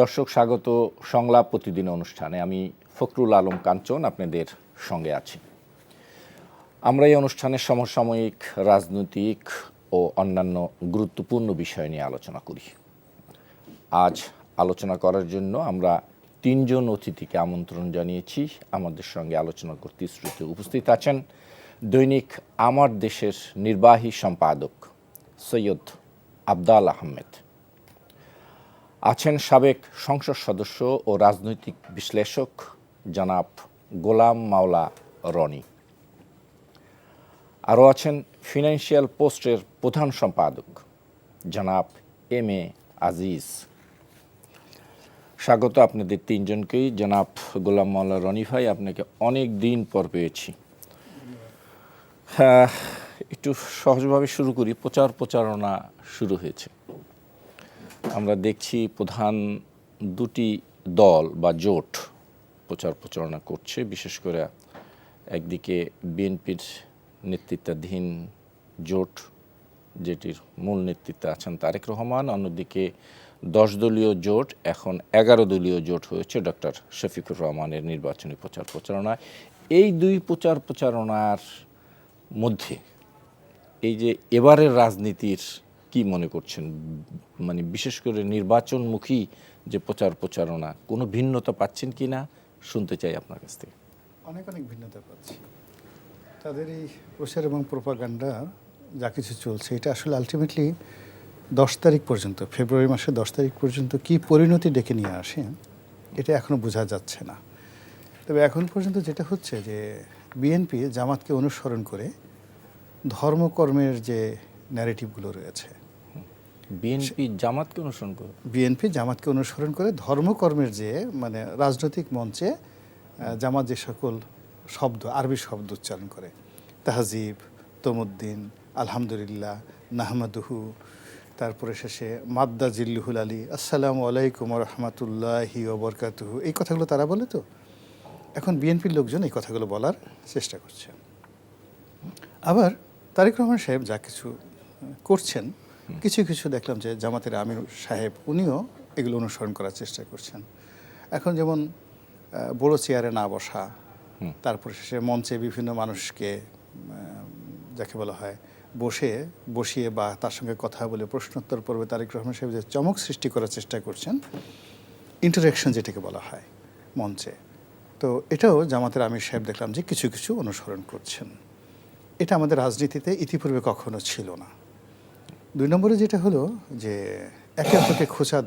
দর্শক স্বাগত সংলাপ প্রতিদিন অনুষ্ঠানে। আমি ফখরুল আলম কাঞ্চন আপনাদের সঙ্গে আছি। আমরা এই অনুষ্ঠানে সমসাময়িক রাজনৈতিক ও অন্যান্য গুরুত্বপূর্ণ বিষয় নিয়ে আলোচনা করি। আজ আলোচনা করার জন্য আমরা তিনজন অতিথিকে আমন্ত্রণ জানিয়েছি। আমাদের সঙ্গে আলোচনা করতে শ্রুতি উপস্থিত আছেন দৈনিক আমার দেশের নির্বাহী সম্পাদক সৈয়দ আবদাল আহমেদ, আছেন সাবেক সংসদ সদস্য ও রাজনৈতিক বিশ্লেষক জনাব গোলাম মাওলা রনি, আরও আছেন ফিনান্সিয়াল পোস্টের প্রধান সম্পাদক জনাব এম এ আজিজ। স্বাগত আপনাদের তিনজনকেই। জনাব গোলাম মাওলা রনি ভাই, আপনাকে অনেক দিন পর পেয়েছি। একটু সহজভাবে শুরু করি। প্রচারণা শুরু হয়েছে। আমরা দেখছি প্রধান দুটি দল বা জোট প্রচারণা করছে। বিশেষ করে একদিকে বিএনপির নেতৃত্বাধীন জোট, যেটির মূল নেতৃত্বে আছেন তারেক রহমান, অন্যদিকে 10 দলীয় জোট এখন 11 দলীয় জোট হয়েছে ডক্টর শফিকুর রহমানের নির্বাচনী প্রচারণা। এই দুই প্রচারণার মধ্যে এই যে এবারের রাজনীতির কি মনে করছেন, মানে বিশেষ করে নির্বাচনমুখী যে প্রচারণা, কোনো ভিন্নতা পাচ্ছেন কি না শুনতে চাই আপনার কাছ থেকে। অনেক ভিন্নতা পাচ্ছি। তাদের এই প্রচার এবং প্রোপাগান্ডা যা কিছু চলছে, এটা আসলে আলটিমেটলি 10 তারিখ পর্যন্ত, ফেব্রুয়ারি মাসের 10 তারিখ পর্যন্ত কি পরিণতি ডেকে নিয়ে আসে এটা এখনও বোঝা যাচ্ছে না। তবে এখন পর্যন্ত যেটা হচ্ছে যে বিএনপি জামাতকে অনুসরণ করে ধর্মকর্মের যে ন্যারেটিভগুলো রয়েছে, বিএনপি জামাতকে অনুসরণ করে ধর্মকর্মের যে মানে রাজনৈতিক মঞ্চে জামাত যে সকল শব্দ, আরবি শব্দ উচ্চারণ করে, তাহজিব, তমুদ্দিন, আলহামদুলিল্লাহ, নাহমাদুহু, তারপরে শেষে মাদ্দা জিল্লুহুল আলী, আসসালামু আলাইকুম রহমতুল্লাহি ওবরকাতুহু, এই কথাগুলো তারা বলে। তো এখন বিএনপির লোকজন এই কথাগুলো বলার চেষ্টা করছে। আবার তারেক রহমান সাহেব যা কিছু করছেন, কিছু দেখলাম যে জামাতের আমির সাহেব উনিও এগুলো অনুসরণ করার চেষ্টা করছেন। এখন যেমন বড় চেয়ারে না বসা, তারপরে শেষে মঞ্চে বিভিন্ন মানুষকে যাকে বলা হয় বসিয়ে বা তার সঙ্গে কথা বলে প্রশ্নোত্তর পর্বে তারেক রহমান সাহেব যে চমক সৃষ্টি করার চেষ্টা করছেন, ইন্টারেকশন যেটাকে বলা হয় মঞ্চে, তো এটাও জামাতের আমির সাহেব দেখলাম যে কিছু অনুসরণ করছেন। এটা আমাদের রাজনীতিতে ইতিপূর্বে কখনো ছিল না। 2 নম্বরে যেটা হলো যে একে অপরকে খোঁচা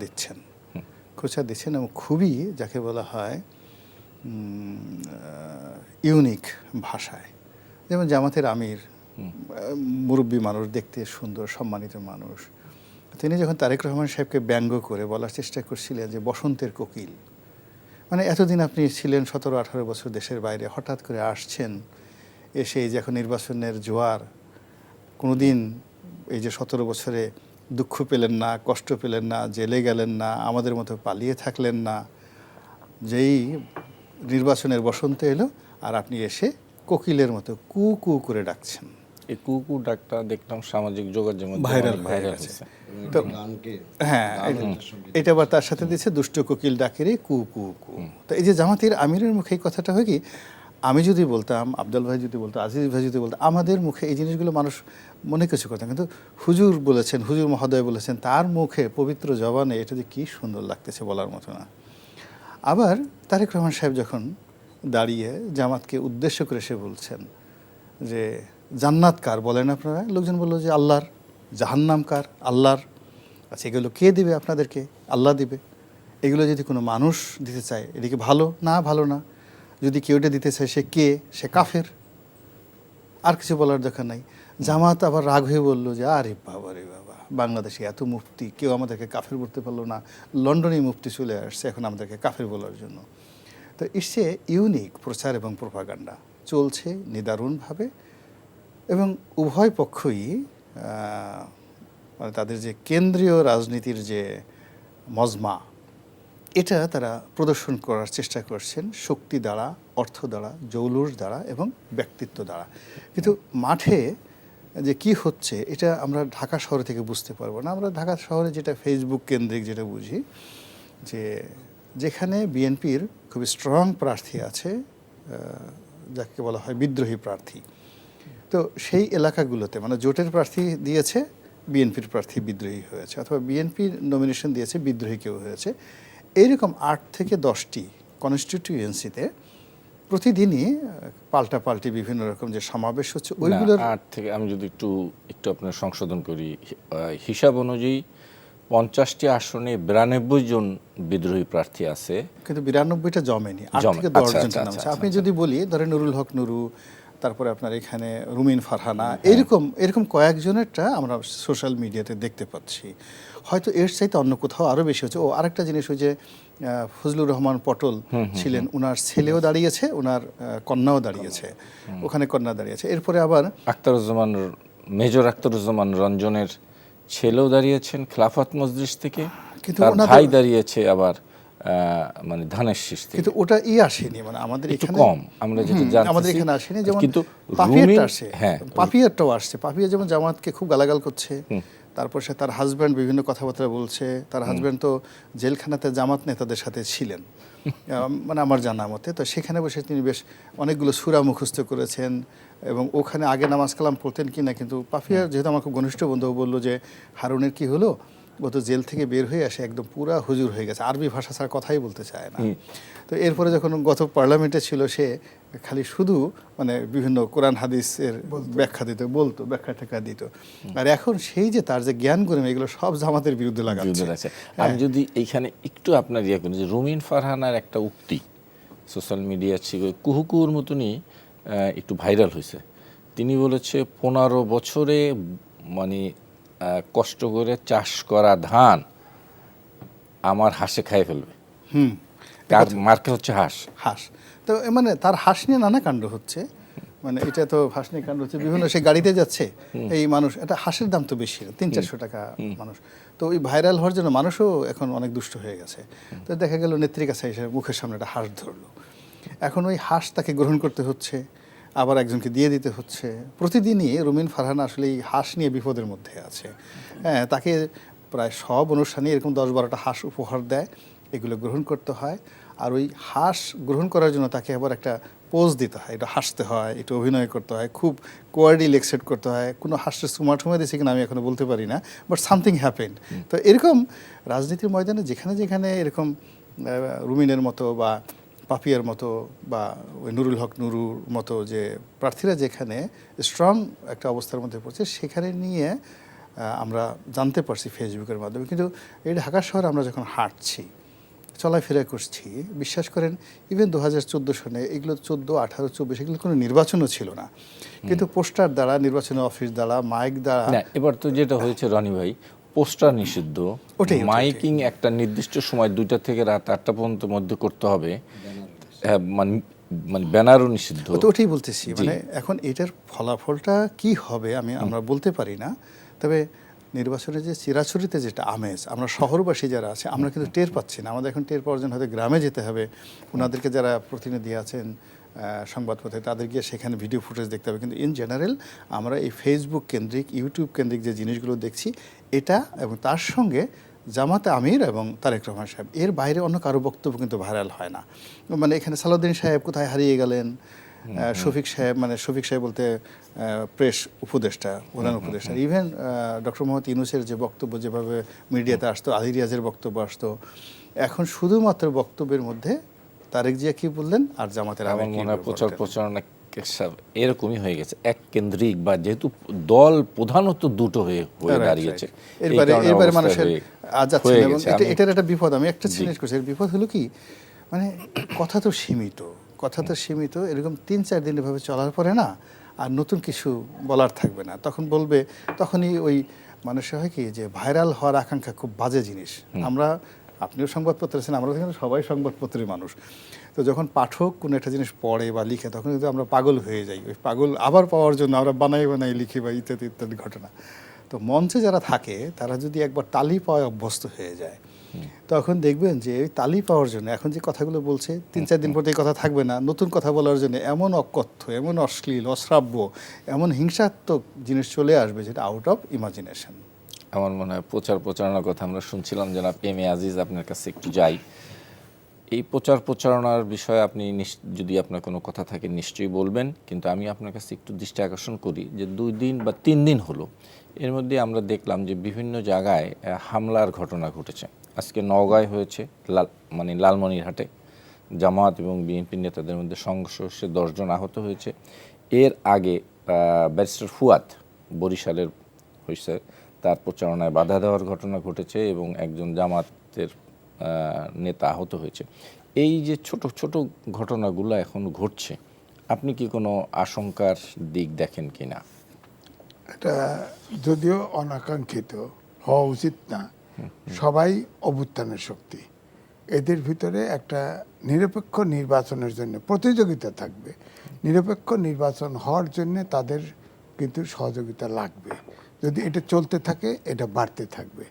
দিচ্ছেন এবং খুবই যাকে বলা হয় ইউনিক ভাষায়। যেমন জামাতের আমির মুরব্বী মানুষ, দেখতে সুন্দর, সম্মানিত মানুষ, তিনি যখন তারেক রহমান সাহেবকে ব্যঙ্গ করে বলার চেষ্টা করছিলেন যে বসন্তের কোকিল, মানে এতদিন আপনি ছিলেন 17-18 বছর দেশের বাইরে, হঠাৎ করে আসছেন, এসে এই যে এখন নির্বাচনের জোয়ার, কোনোদিন এই যে 17 বছরে দুঃখ পেলেন না, কষ্ট পেলেন না, জেলে গেলেন না, আমাদের মতো পালিয়ে থাকলেন না, যেই নির্বাচনের বসন্ত এলো আর আপনি এসে কোকিলের মতো কু কু করে ডাকছেন। এই কু ডাকটা দেখলাম সামাজিক যোগাযোগ ভাইরাল হয়েছে। তো হ্যাঁ, এটা আবার তার সাথে দিচ্ছে দুষ্ট কোকিল ডাকেরে কু কু কু। তো এই যে জামাতের আমিরের মুখে এই কথাটা হয় কি, আমি যদি বলতাম, আবদাল ভাই যদি বলতো, আজিজ ভাই যদি বলতো, আমাদের মুখে এই জিনিসগুলো মানুষ মনে কিছু করতাম, কিন্তু হুজুর বলেছেন, হুজুর মহোদয় বলেছেন, তার মুখে পবিত্র জবানে এটা যে কী সুন্দর লাগতেছে বলার মতো না। আবার তারেক রহমান সাহেব যখন দাঁড়িয়ে জামাতকে উদ্দেশ্য করে সে বলছেন যে জান্নাত কার বলেন আপনারা, লোকজন বললো যে আল্লাহর, জাহান্নাম কার, আল্লাহর। আচ্ছা, এগুলো কে দিবে আপনাদেরকে? আল্লাহ দিবে। এগুলো যদি কোনো মানুষ দিতে চায়, এদিকে ভালো না, যদি কেউ এটা দিতে চায় সে কাফের। আর কিছু বলার দরকার নাই। জামাত আবার রাগ হয়ে বললো যে আরে বাবা, বাংলাদেশে এত মুফতি, কেউ আমাদেরকে কাফের বলতে পারলো না, লন্ডনে মুফতি চলে আসছে এখন আমাদেরকে কাফের বলার জন্য। তো এসে ইউনিক প্রচার এবং প্রোপাগান্ডা চলছে নিদারুণভাবে, এবং উভয় পক্ষই মানে তাদের যে কেন্দ্রীয় রাজনীতির যে মজমা, এটা তারা প্রদর্শন করার চেষ্টা করছেন শক্তি দ্বারা, অর্থ দ্বারা, জৌলুস দ্বারা এবং ব্যক্তিত্ব দ্বারা। কিন্তু মাঠে যে কি হচ্ছে এটা আমরা ঢাকা শহর থেকে বুঝতে পারবো না। আমরা ঢাকা শহরে যেটা ফেসবুক কেন্দ্রিক যেটা বুঝি, যে যেখানে বিএনপির খুবই স্ট্রং প্রার্থী আছে, যাকে বলা হয় বিদ্রোহী প্রার্থী, তো সেই এলাকাগুলোতে মানে জোটের প্রার্থী দিয়েছে, বিএনপির প্রার্থী বিদ্রোহী হয়েছে, অথবা বিএনপির নমিনেশন দিয়েছে, বিদ্রোহী কেউ হয়েছে। এইরকম 8 থেকে 10টি কনস্টিটিউয়েন্সিতে প্রতিদিনই পাল্টাপাল্টি বিভিন্ন রকম যে সমাবেশ হচ্ছে ওইগুলোর 8 থেকে আমি যদি একটু আপনার সংশোধন করি, হিসাব অনুযায়ী 50টি আসনে 92 জন বিদ্রোহী প্রার্থী আছে, কিন্তু 92টা জমেনি, 8 থেকে 10 জনটা নামছে। আপনি যদি বলি ধরেন নুরুল হক নুরু, তারপরে আপনার এখানে রুমিন ফারহানা, এরকম কয়েকজনেরটা আমরা সোশ্যাল মিডিয়াতে দেখতে পাচ্ছি। হয়তো এর চাইতে অন্য কোথাও আরও বেশি হচ্ছে। আরেকটা জিনিস ওই যে ফজলুর রহমান পটল ছিলেন, ওনার ছেলেও দাঁড়িয়েছে, ওনার কন্যাও দাঁড়িয়েছে, ওখানে কন্যা দাঁড়িয়েছে। এরপরে আবার আখতারুজ্জামান, মেজর আখতারুজ্জামান রঞ্জনের ছেলেও দাঁড়িয়েছেন খেলাফত মজলিস থেকে, কিন্তু তার ওনাদের- ভাই দাঁড়িয়েছে আবার মানে ধানের শীষ থেকে। কিন্তু ওটা আসেনি, মানে আমাদের একটু এখানে কম আমরা যেটা জানতেছি, আমাদের এখানে আসেনি। যেমন কিন্তু পাপিয়ারটা রুমিন- আসে, হ্যাঁ, পাপিয়ারটাও আসছে। পাপিয়া যেমন জামাতকে খুব গালাগাল করছে, তারপর সে তার হাজব্যান্ড বিভিন্ন কথাবার্তা বলছে। তার হাজব্যান্ড তো জেলখানাতে জামাত নেতাদের সাথে ছিলেন, মানে আমার জানা মতে। তো সেখানে বসে তিনি বেশ অনেকগুলো সূরা মুখস্থ করেছেন, এবং ওখানে আগে নামাজ কালাম পড়তেন কিনা। কিন্তু পাপিয়ার যেহেতু আমার খুব ঘনিষ্ঠ বন্ধু, বললো যে হারুনের কি হলো, ও তো জেল থেকে বের হয়ে আসে একদম পুরা হুজুর হয়ে গেছে, আরবি ভাষা ছাড়া কথাই বলতে চায় না। তো এরপরে যখন গত পার্লামেন্টে ছিল, সে খালি শুধু মানে বিভিন্ন কোরআন হাদিসের ব্যাখ্যা বলতো, ব্যাখ্যা টেখ্যা দিত। আর এখন সেই যে তার যে জ্ঞান গরিমা, এগুলো সব জামাতের বিরুদ্ধে লাগাচ্ছে। আমি যদি এইখানে একটু আপনার করি যে রুমিন ফারহানার একটা উক্তি সোশ্যাল মিডিয়া ছিল কুহুকুর মতনই একটু ভাইরাল হয়েছে। তিনি বলেছে 15 বছরে মানে কষ্ট করে চাষ করা ধান আমার হাঁসে খাইয়ে ফেলবে। তার মার্কেট হচ্ছে হাঁস। তো মানে তার হাঁস নিয়ে নানা কাণ্ড হচ্ছে। মানে এটা তো হাঁস নিয়ে কাণ্ড হচ্ছে বিভিন্ন, সে গাড়িতে যাচ্ছে, এই মানুষ, এটা হাঁসের দাম তো বেশি, 300-400 টাকা মানুষ। তো ওই ভাইরাল হওয়ার জন্য মানুষও এখন অনেক দুষ্ট হয়ে গেছে। তো দেখা গেল নেত্রীর কাছে এসে মুখের সামনে একটা হাঁস ধরলো। এখন ওই হাঁস তাকে গ্রহণ করতে হচ্ছে, আবার একজনকে দিয়ে দিতে হচ্ছে। প্রতিদিনই রুমিন ফারহানা আসলে এই হাঁস নিয়ে বিপদের মধ্যে আছে। হ্যাঁ, তাকে প্রায় সব অনুষ্ঠানে এরকম 10-12টা হাঁস উপহার দেয়, এগুলো গ্রহণ করতে হয়। আর ওই হাঁস গ্রহণ করার জন্য তাকে আবার একটা পোজ দিতে হয়, এটা হাসতে হয়, একটু অভিনয় করতে হয়, খুব কোয়ার্ডিল এক্সেট করতে হয়। কোনো হাস্যের সুমা দিয়েছে কিনা আমি এখনো বলতে পারি না, বাট সামথিং হ্যাপেন্ড। তো এরকম রাজনীতির ময়দানে যেখানে যেখানে এরকম রুমিনের মতো বা পাপিয়ার মতো বা ওই নুরুল হক নুরুর মতো যে প্রার্থীরা যেখানে স্ট্রং একটা অবস্থার মধ্যে পড়ছে, সেখানে নিয়ে আমরা জানতে পারছি ফেসবুকের মাধ্যমে। কিন্তু এই ঢাকা শহরে আমরা যখন হাঁটছি, চলাফেরা করছি, বিশ্বাস করেন ইভেন 2014 সনে এগুলো 14, 18, 24 এগুলো কোনো নির্বাচনও ছিল না, কিন্তু পোস্টার দ্বারা, নির্বাচনী অফিস দ্বারা, মাইক দ্বারা। এবার তো যেটা হয়েছে রনি ভাই, পোস্টার নিষিদ্ধ, মাইকিং একটা নির্দিষ্ট সময় 2টা থেকে রাত 8টা পর্যন্ত মধ্যে করতে হবে, মানে ব্যানারও নিষিদ্ধ। তো ওটাই বলতেছি, মানে এখন এটার ফলাফলটা কি হবে আমরা বলতে পারি না। তবে নির্বাচনে যে চিরাচরিতে যেটা আমেজ, আমরা শহরবাসী যারা আছে আমরা কিন্তু টের পাচ্ছি না। আমাদের এখন টের পাওয়ার জন্য হয়তো গ্রামে যেতে হবে, ওনাদেরকে যারা প্রতিনিধি আছেন সংবাদপত্রে, তাদের গিয়ে সেখানে ভিডিও ফুটেজ দেখতে হবে। কিন্তু ইন জেনারেল আমরা এই ফেসবুক কেন্দ্রিক, ইউটিউব কেন্দ্রিক যে জিনিসগুলো দেখছি, এটা এবং তার সঙ্গে জামাতে আমির এবং তারেক রহমান সাহেব, এর বাইরে অন্য কারো বক্তব্য কিন্তু ভাইরাল হয় না। মানে এখানে সালাউদ্দিন সাহেব কোথায় হারিয়ে গেলেন, শফিক সাহেব বলতে প্রেস উপদেষ্টা, প্রধান উপদেষ্টা, ইভেন ডক্টর মোহাম্মদ ইউনূসের যে বক্তব্য যেভাবে মিডিয়াতে আসতো, আলী রিয়াজের বক্তব্য আসতো, এখন শুধুমাত্র বক্তব্যের মধ্যে তারেক জিয়া কি বললেন আর জামাতের আমার মনে হয় প্রচারণা এরকমই হয়ে গেছে, এক কেন্দ্রিক, বা যেহেতু দল প্রধানত দুটো হয়ে দাঁড়িয়েছে, এরবারে মানুষের আজ যাচ্ছে না। এবং এটার একটা বিপদ, আমি একটা জিনিস করছি, এর বিপদ হলো কি, মানে কথা তো সীমিত, এরকম 3-4 দিন এভাবে চলার পরে না আর নতুন কিছু বলার থাকবে না। তখনই ওই মানুষের হয় কি যে ভাইরাল হওয়ার আকাঙ্ক্ষা খুব বাজে জিনিস। আপনিও সংবাদপত্রে আছেন, আমরা কিন্তু সবাই সংবাদপত্রের মানুষ। তো যখন পাঠক কোনো একটা জিনিস পড়ে বা লিখে, তখন কিন্তু আমরা পাগল হয়ে যাই। ওই পাগল আবার পাওয়ার জন্য আমরা বানাই লিখি বা ইত্যাদি ঘটনা। তো মঞ্চে যারা থাকে তারা যদি একবার তালি পাওয়ায় অভ্যস্ত হয়ে যায়, তখন দেখবেন যে ওই তালি পাওয়ার জন্য এখন যে কথাগুলো বলছে 3-4 দিন পর এই কথা থাকবে না, নতুন কথা বলার জন্য এমন অকথ্য, এমন অশ্লীল, অশ্রাব্য, এমন হিংসাত্মক জিনিস চলে আসবে যেটা আউট অফ ইমাজিনেশন। আমার মনে হয় প্রচারণার কথা আমরা শুনছিলাম। জনাব এম এ আজিজ, আপনার কাছে একটু যাই। এই প্রচারণার বিষয়ে আপনি যদি আপনার কোনো কথা থাকে নিশ্চয়ই বলবেন, কিন্তু আমি আপনার কাছে একটু দৃষ্টি আকর্ষণ করি যে 2 দিন বা 3 দিন হলো, এর মধ্যে আমরা দেখলাম যে বিভিন্ন জায়গায় হামলার ঘটনা ঘটেছে। আজকে নওগাঁয় হয়েছে, লালমনিরহাটে জামাত এবং বিএনপি নেতাদের মধ্যে সংঘর্ষে 10 জন আহত হয়েছে। এর আগে ব্যারিস্টার ফুয়াদ বরিশালের হয়েছে, তার প্রচারণায় বাধা দেওয়ার ঘটনা ঘটেছে এবং একজন জামাতের নেতা আহত হয়েছে। এই যে ছোট ছোট ঘটনাগুলো এখন ঘটছে, আপনি কি কোনো আশঙ্কার দিক দেখেন কিনা? এটা যদিও অনাকাঙ্ক্ষিত হওয়া উচিত না, সবাই অভ্যুত্থানের শক্তি। এদের ভিতরে একটা নিরপেক্ষ নির্বাচনের জন্য প্রতিযোগিতা থাকবে। নিরপেক্ষ নির্বাচন হওয়ার জন্য তাদের কিন্তু সহযোগিতা লাগবে। যদি এটা চলতে থাকে, এটা বাড়তে থাকবে।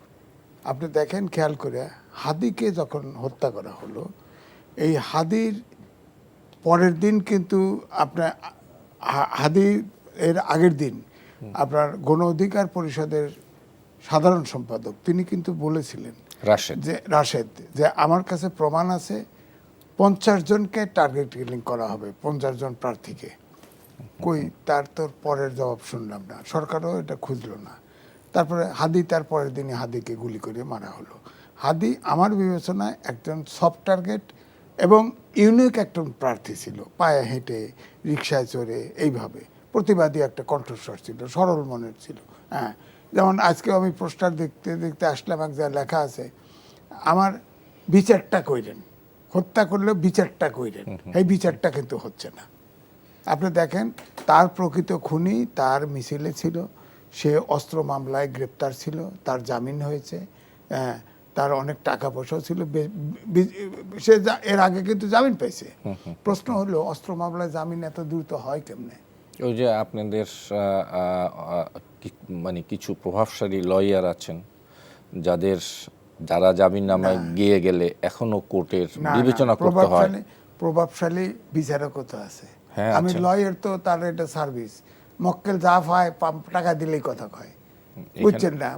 আপনি দেখেন, খেয়াল করে, হাদিকে যখন হত্যা করা হলো, এই হাদির পরের দিন কিন্তু আপনার হাদি এর আগের দিন আপনার গণ অধিকার পরিষদের সাধারণ সম্পাদক তিনি কিন্তু বলেছিলেন রাশেদ যে আমার কাছে প্রমাণ আছে 50 জনকে টার্গেট কিলিং করা হবে, 50 জন প্রার্থীকে। কই, তার তোর পরের জবাব শুনলাম না, সরকারও এটা খুঁজলো না। তারপরে হাদি, তার পরের দিনই হাদিকে গুলি করে মারা হলো। হাদি আমার বিবেচনায় একজন সফট টার্গেট এবং ইউনিক একজন প্রার্থী ছিল, পায়ে হেঁটে, রিক্সায় চড়ে, এইভাবে প্রতিবাদী একটা কণ্ঠস্বর ছিল, সরল মনের ছিল। হ্যাঁ, যেমন আজকে আমি পোস্টার দেখতে দেখতে আসলাম, এক জায়গায় লেখা আছে আমার বিচারটা কইরেন, হত্যা করলে বিচারটা কইরেন। এই বিচারটা কিন্তু হচ্ছে না। আপনি দেখেন, তার প্রকৃত খুনি তার মিছিলে ছিল, সে অস্ত্র মামলায় গ্রেপ্তার ছিল, তার জামিন হয়েছে, তার অনেক টাকা পয়সাও ছিল, সে এর আগে কিন্তু জামিন পেয়েছে। প্রশ্ন হলো, অস্ত্র মামলায় জামিন এত দ্রুত হয় কেমনে? ওই যে আপনাদের কিছু প্রভাবশালী লয়ার আছেন যারা জামিন নামায় গিয়ে গেলে এখনো কোর্টের বিবেচনা করতে হয়। প্রভাবশালী বিচারকও তো আছে। আমি লয়ার তো, তার এটা সার্ভিস। মক্কেল যা পায় টাকা দিলেই কথা কয়, বুঝছেন না?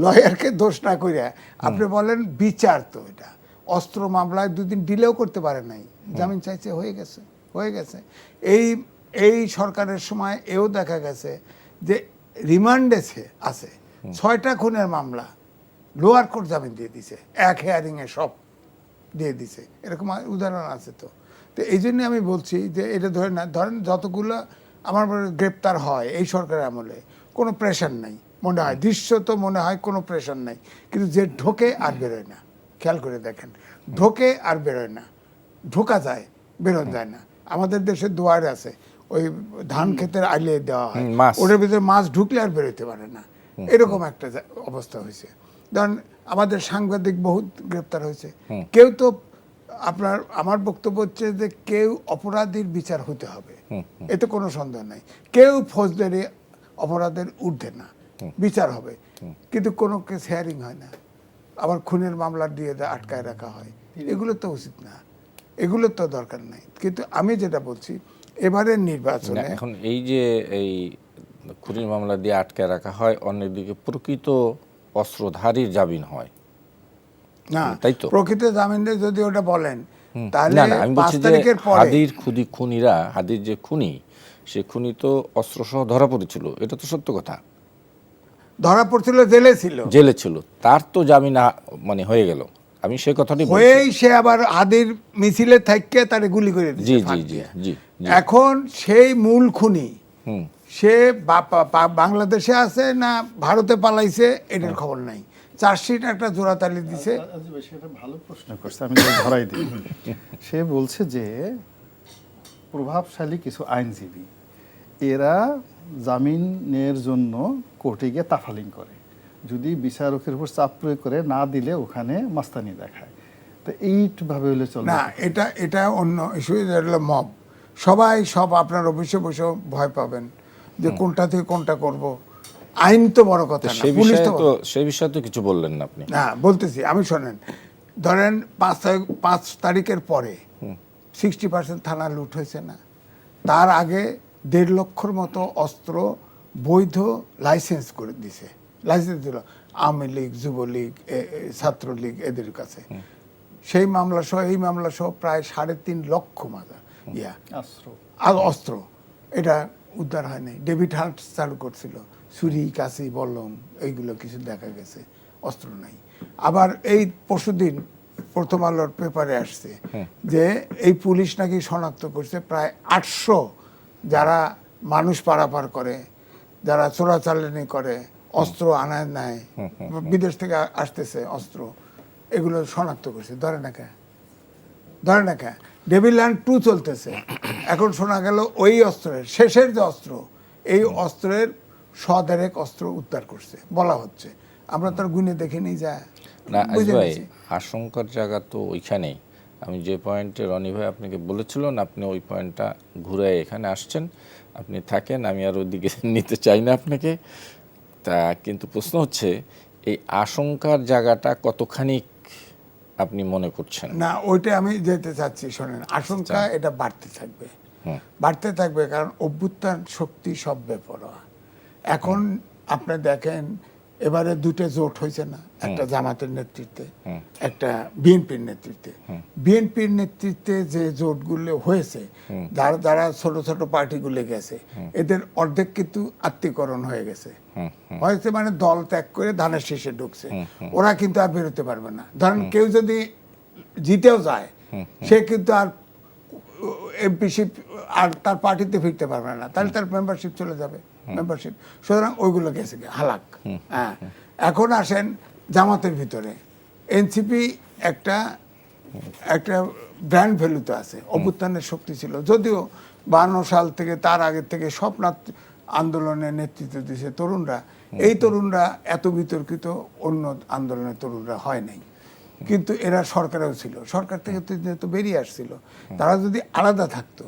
লয়ারকে দোষ না করিয়া আপনি বলেন বিচার তো এটা। অস্ত্র মামলায় 2 দিন ডিলেও করতে পারে নাই, জামিন চাইছে, হয়ে গেছে। এই সরকারের সময় এও দেখা গেছে যে রিমান্ডে আছে 6টা খুনের মামলা, লোয়ার কোর্ট জামিন দিয়ে দিছে, এক হেয়ারিং এ সব দিয়ে দিছে। এরকম উদাহরণ আছে। তো এই জন্য আমি বলছি যে এটা ধরেন যতগুলো আমার গ্রেপ্তার হয় এই সরকারের আমলে, কোনো প্রেশার নাই মনে হয়, দৃশ্যত মনে হয় কোনো প্রেশার নাই, কিন্তু যে ঢোকে আর বেরোয় না। খেয়াল করে দেখেন, ঢোকে আর বেরোয় না, ঢোকা যায়, বেরোনো যায় না। আমাদের দেশে দুয়ার আছে, ওই ধান ক্ষেতের আইলে দেওয়া হয়, ওটার ভিতরে মাছ ঢুকলে আর বেরোতে পারে না। এরকম একটা অবস্থা হয়েছে। ধরেন আমাদের সাংবাদিক বহুত গ্রেপ্তার হয়েছে। কেউ তো আমার বক্তব্য হচ্ছে যে কেউ অপরাধীর বিচার হতে হবে, এতে কোনো সন্দেহ নাই। কেউ ফৌজদারি অপরাধের ঊর্ধ্বে না, বিচার হবে, কিন্তু কোনো কেস হেয়ারিং হয় না, আবার খুনের মামলা দিয়ে আটকায় রাখা হয়। এগুলো তো উচিত না, এগুলো তো দরকার নাই। কিন্তু আমি যেটা বলছি, এবারের নির্বাচনে এখন এই যে এই খুনের মামলা দিয়ে আটকায় রাখা হয়, অন্যদিকে প্রকৃত অস্ত্রধারীর জামিন হয় না, তাই তো? প্রকৃত জামিনে যদি ওটা বলেন, তাহলে আমি বলছি যে হাদির যে খুনি, সে খুনি তো অস্ত্রসহ ধরা পড়েছিল, এটা তো সত্য কথা। ধরা পড়ছিল, জেলে ছিল, তার তো জামিন হয়ে গেল। আমি সেই কথাটি হয়েই সে আবার হাদির মিছিলে থাকতে তারে গুলি করে দিয়েছে। জি। এখন সেই মূল খুনি সে বাংলাদেশে আছে না ভারতে পালাইছে, এটার খবর নাই। চার্জশিট একটা জোড়াতালি দিছে। সেটা ভালো প্রশ্ন করছে, আমি ধরাই দিই। সে বলছে যে প্রভাবশালী কিছু আইনজীবী এরা জামিনের জন্য কোর্টে গিয়ে তাফালিং করে, যদি বিচারকের উপর চাপ প্রয়োগ করে না দিলে ওখানে মাস্তানি দেখায়। তো এইভাবে হলে চলে না, এটা অন্য ইস্যু। হলো মব, সব আপনার অফিসে বসে ভয় পাবেন যে কোনটা থেকে কোনটা করব। আইন তো বড় কথা না, পুলিশ তো সেই বিষয়ে তো কিছু বললেন না আপনি। না, বলতেছি আমি, শোনেন। ধরেন 5 তারিখের পরে 60% থানা লুট হয়েছে না? তার আগে 1.5 লক্ষর মতো অস্ত্র বৈধ লাইসেন্স করে দিছে লাইসেন্স দিল আওয়ামী লীগ, যুবলীগ, ছাত্রলীগ এদের কাছে। সেই মামলা সহ এই মামলা সহ প্রায় 3.5 লক্ষ অস্ত্র এটা উদ্ধার হয়নি। ডেভিড হান্ট চালু করছিল, ছুরি, কাঁচি, বল্লম, এইগুলো কিছু দেখা গেছে, অস্ত্র নাই। আবার এই পরশুদিন প্রথম আলোর পেপারে আসছে যে এই পুলিশ নাকি শনাক্ত করছে প্রায় 800 যারা মানুষ পারাপার করে, যারা চোরাচালানি করে, অস্ত্র আনায় নেয়, বিদেশ থেকে আসতেছে অস্ত্র, এগুলো শনাক্ত করছে। ধরে না কে ডেভিল্যান্ড 2 চলতেছে, এখন শোনা গেল ওই অস্ত্রের শেষের যে অস্ত্র, এই অস্ত্রের 100 অস্ত্র উদ্ধার করছে বলা হচ্ছে। আমরা তো আর গুনে দেখিনি যায় না ভাই, আশঙ্কার জায়গা তো ওইখানেই। আমি যে পয়েন্টে রনি ভাই আপনাকে বলেছিলেন, আপনি ওই পয়েন্টটা ঘুরে এখানে আসছেন, আপনি থাকেন, আমি আর ওইদিকে নিতে চাই না আপনাকে। তা কিন্তু প্রশ্ন হচ্ছে এই আশঙ্কার জায়গাটা কতখানি আপনি মনে করছেন? না, ওইটা আমি যেতে চাচ্ছি। শোনেন, আশঙ্কা এটা বাড়তে থাকবে, কারণ অভ্যুত্থান শক্তি সব বেপরোয়া। এখন আপনি দেখেন, এবারে 2টে জোট হয়েছে না, একটা জামাতের নেতৃত্বে, একটা বিএনপির নেতৃত্বে। বিএনপির নেতৃত্বে যে জোটগুলো হয়েছে, যারা ছোট ছোট পার্টিগুলো গেছে, এদের অর্ধেক কিন্তু আত্মীকরণ হয়ে গেছে, মানে দল ত্যাগ করে ধানের শীষে ঢুকছে। ওরা কিন্তু আর বেরোতে পারবে না। ধরেন কেউ যদি জিতেও যায়, সে কিন্তু আর এমপিশিপ আর তার পার্টিতে ফিরতে পারবে না, তাহলে তার মেম্বারশিপ চলে যাবে, মেম্বারশিপ। সুতরাং ওইগুলো গেছে হালাক। হ্যাঁ, এখন আসেন জামাতের ভিতরে। এনসিপি একটা ব্র্যান্ড ভ্যালুতে আছে, অভ্যুত্থানের শক্তি ছিল, যদিও 52 সাল থেকে তার আগের থেকে সব আন্দোলনের নেতৃত্ব দিয়েছে তরুণরা। এই তরুণরা এত বিতর্কিত অন্য আন্দোলনের তরুণরা হয় নাই, কিন্তু এরা সরকারেও ছিল, সরকার থেকে তো বেরিয়ে আসছিল। তারা যদি আলাদা থাকতো,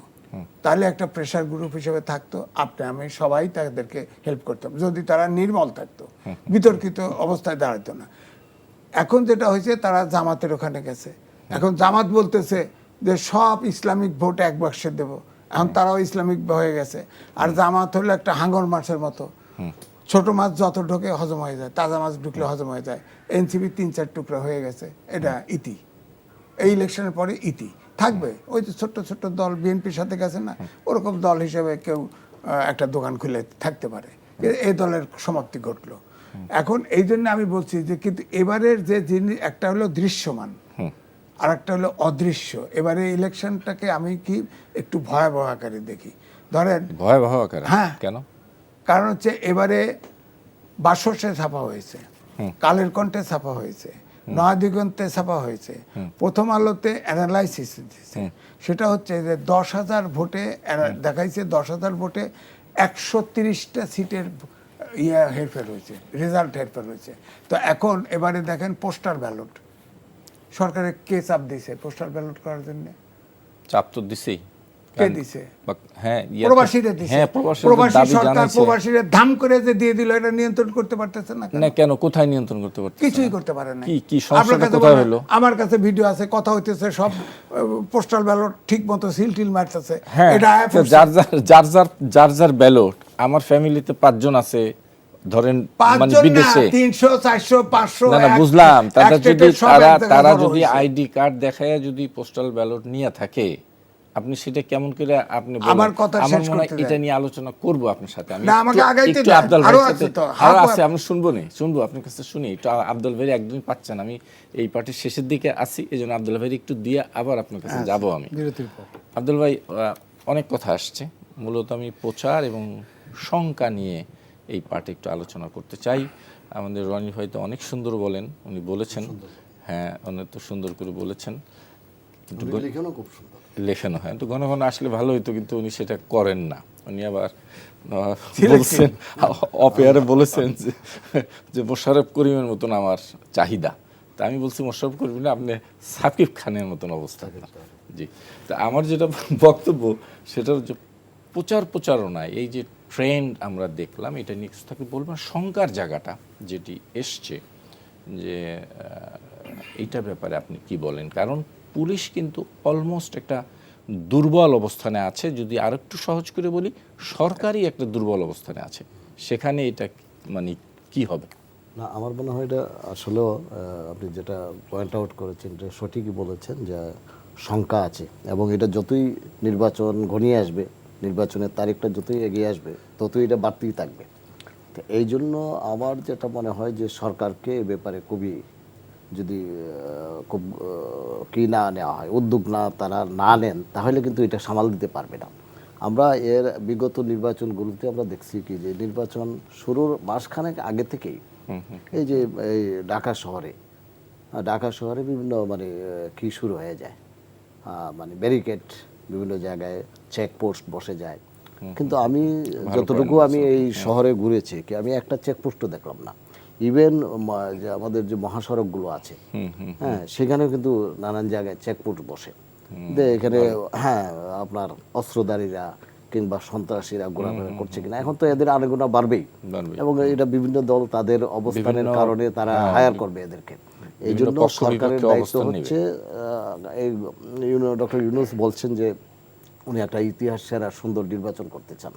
তাহলে একটা প্রেসার গ্রুপ হিসেবে থাকতো, আপনি আমি সবাই তাদেরকে হেল্প করতাম। যদি তারা নির্মল থাকতো, বিতর্কিত অবস্থায় দাঁড়াতো না। এখন যেটা হয়েছে, তারা জামাতের ওখানে গেছে। এখন জামাত বলতেছে যে সব ইসলামিক ভোট এক বাক্সে দেবো। এখন তারাও ইসলামিক হয়ে গেছে। আর জামাত হলো একটা হাঙ্গর মাছের মতো, ছোট মাছ যত ঢোকে হজম হয়ে যায়, তাজা মাছ ঢুকলে হজম হয়ে যায়। এনসিপি 3-4 টুকরা হয়ে গেছে, এটা ইতি। এই ইলেকশনের পরে ইতি থাকবে। ওই যে ছোট্ট ছোট্ট দল বিএনপির সাথে গেছে না, ওরকম দল হিসেবে কেউ একটা দোকান খুলে থাকতে পারে। এই দলের সমাপ্তি ঘটলো। এখন এই জন্য আমি বলছি যে, কিন্তু এবারের যে জিনিস, একটা হলো দৃশ্যমান আর একটা হলো অদৃশ্য। এবারে ইলেকশনটাকে আমি কি একটু ভয়াবহ আকারে দেখি। ধরেন ভয়াবহ আকারে? হ্যাঁ, কেন? কারণ হচ্ছে এবারে বাসসে ছাপা হয়েছে, কালের কণ্ঠে ছাপা হয়েছে, নয়াদিগন্তে ছাপা হয়েছে, প্রথম আলোতে অ্যানালাইসিস দিয়েছে। সেটা হচ্ছে যে 10,000 ভোটে দেখাইছে, 10,000 ভোটে 130টা সিটের হেরফের হয়েছে, রেজাল্ট হেরফের হয়েছে। তো এখন এবারে দেখেন পোস্টাল ব্যালট, সরকারের কে চাপ দিয়েছে পোস্টাল ব্যালট করার জন্য? চাপ তো দিছেই। কে দিছে? হ্যাঁ, প্রবাসীরা দিছে। হ্যাঁ, প্রবাসী সরকার প্রবাসীরা ধাম করে যে দিয়ে দিল, এটা নিয়ন্ত্রণ করতে পারতেছে না। না কেন? কোথায় নিয়ন্ত্রণ করতে পারতেছে? কিছুই করতে পারে না। কি সমস্যাটা কোথায় হলো? আমার কাছে ভিডিও আছে, কথা হইতেছে, সব পোস্টাল ব্যালট ঠিক মতো সিল টিল মারতেছে। এটা যার যার ব্যালট। আমার ফ্যামিলিতে 5 জন আছে, ধরেন মানে বিদেশে 300, 400, 500। না বুঝলাম, তারা যদি আইডি কার্ড দেখায় যদি পোস্টাল ব্যালট নিয়ে থাকে, আপনি সেটা কেমন করে আপনি বলেন? আমার কথা শেষ করতে দেন। এটা নিয়ে আলোচনা করব আপনার সাথে। আমি না, আমাকে আগাইতে একটু দেন। আব্দুল আরো ভাইয়ের আছে সাথে তো, আরো আছে, আমি শুনবো আপনার কাছে শুনি। একটু আব্দুল ভাই একদমই পাচ্ছেন, আমি এই পার্টির শেষের দিকে আছি, এইজন্য আব্দুল ভাই একটু দিয়ে আবার আপনার কাছে যাব। আমি আব্দুল ভাই, অনেক কথা আসছে, মূলত আমি প্রচার এবং শঙ্কা নিয়ে এই পার্টি একটু আলোচনা করতে চাই। আমাদের রনি ভাই তো অনেক সুন্দর বলেন, উনি বলেছেন, হ্যাঁ অনেক তো সুন্দর করে বলেছেন, লেখানো খুব সুন্দর, লেখানো হয় তো ঘন ঘন আসলে ভালো হইতো, কিন্তু উনি সেটা করেন না। উনি আবার বলছেন, অপেয়ারে বলেছেন যে মোশাররফ করিমের মতন আমার চাহিদা। তা আমি বলছি মোশাররফ করিম না, আপনি সাকিব খানের মতন অবস্থা। জি, তা আমার যেটা বক্তব্য সেটা হচ্ছে প্রচারণায় এই যে ট্রেন্ড আমরা দেখলাম, এটা নিয়ে তাকে বলবেন শঙ্কার জায়গাটা যেটি এসছে, যে এইটার ব্যাপারে আপনি কি বলেন? কারণ পুলিশ কিন্তু অলমোস্ট একটা দুর্বল অবস্থানে আছে, যদি আরেকটু সহজ করে বলি, সরকারই একটা দুর্বল অবস্থানে আছে। সেখানে এটা মানে কি হবে? না, আমার মনে হয় এটা আসলেও আপনি যেটা পয়েন্ট আউট করেছেন এটা সঠিকই বলেছেন যে শঙ্কা আছে, এবং এটা যতই নির্বাচন ঘনিয়ে আসবে, নির্বাচনের তারিখটা যতই এগিয়ে আসবে, ততই এটা বাড়তেই থাকবে। তো এই জন্য আমার যেটা মনে হয় যে সরকারকে এ ব্যাপারে খুবই যদি খুব কি না নেওয়া হয়, উদ্যোগ না তারা না নেন, তাহলে কিন্তু এটা সামাল দিতে পারবে না। আমরা এর বিগত নির্বাচনগুলোতে আমরা দেখছি কি যে নির্বাচন শুরুর মাসখানেক আগে থেকেই এই যে এই ঢাকা শহরে বিভিন্ন মানে কি শুরু হয়ে যায়, মানে ব্যারিকেড বিভিন্ন জায়গায় চেকপোস্ট বসে যায়। কিন্তু আমি যতটুকু আমি এই শহরে ঘুরেছি কি আমি একটা চেকপোস্টও দেখলাম না। ইভেন যে আমাদের যে মহাসড়কগুলো আছে, হ্যাঁ, সেখানেও কিন্তু নানান জায়গায় চেকপোস্ট বসে। এখানে হ্যাঁ আপনার অস্ত্রধারীরা কিংবা সন্ত্রাসীরা ঘোরাফেরা করছে কিনা, এখন তো এদের আনাগোনা বাড়বেই, এবং এটা বিভিন্ন দল তাদের অবস্থানের কারণে তারা হায়ার করবে এদেরকে। এই জন্য সরকারের দায়িত্ব হচ্ছে, এই ডক্টর ইউনূস বলছেন যে উনি একটা ইতিহাস সেরা সুন্দর নির্বাচন করতে চান,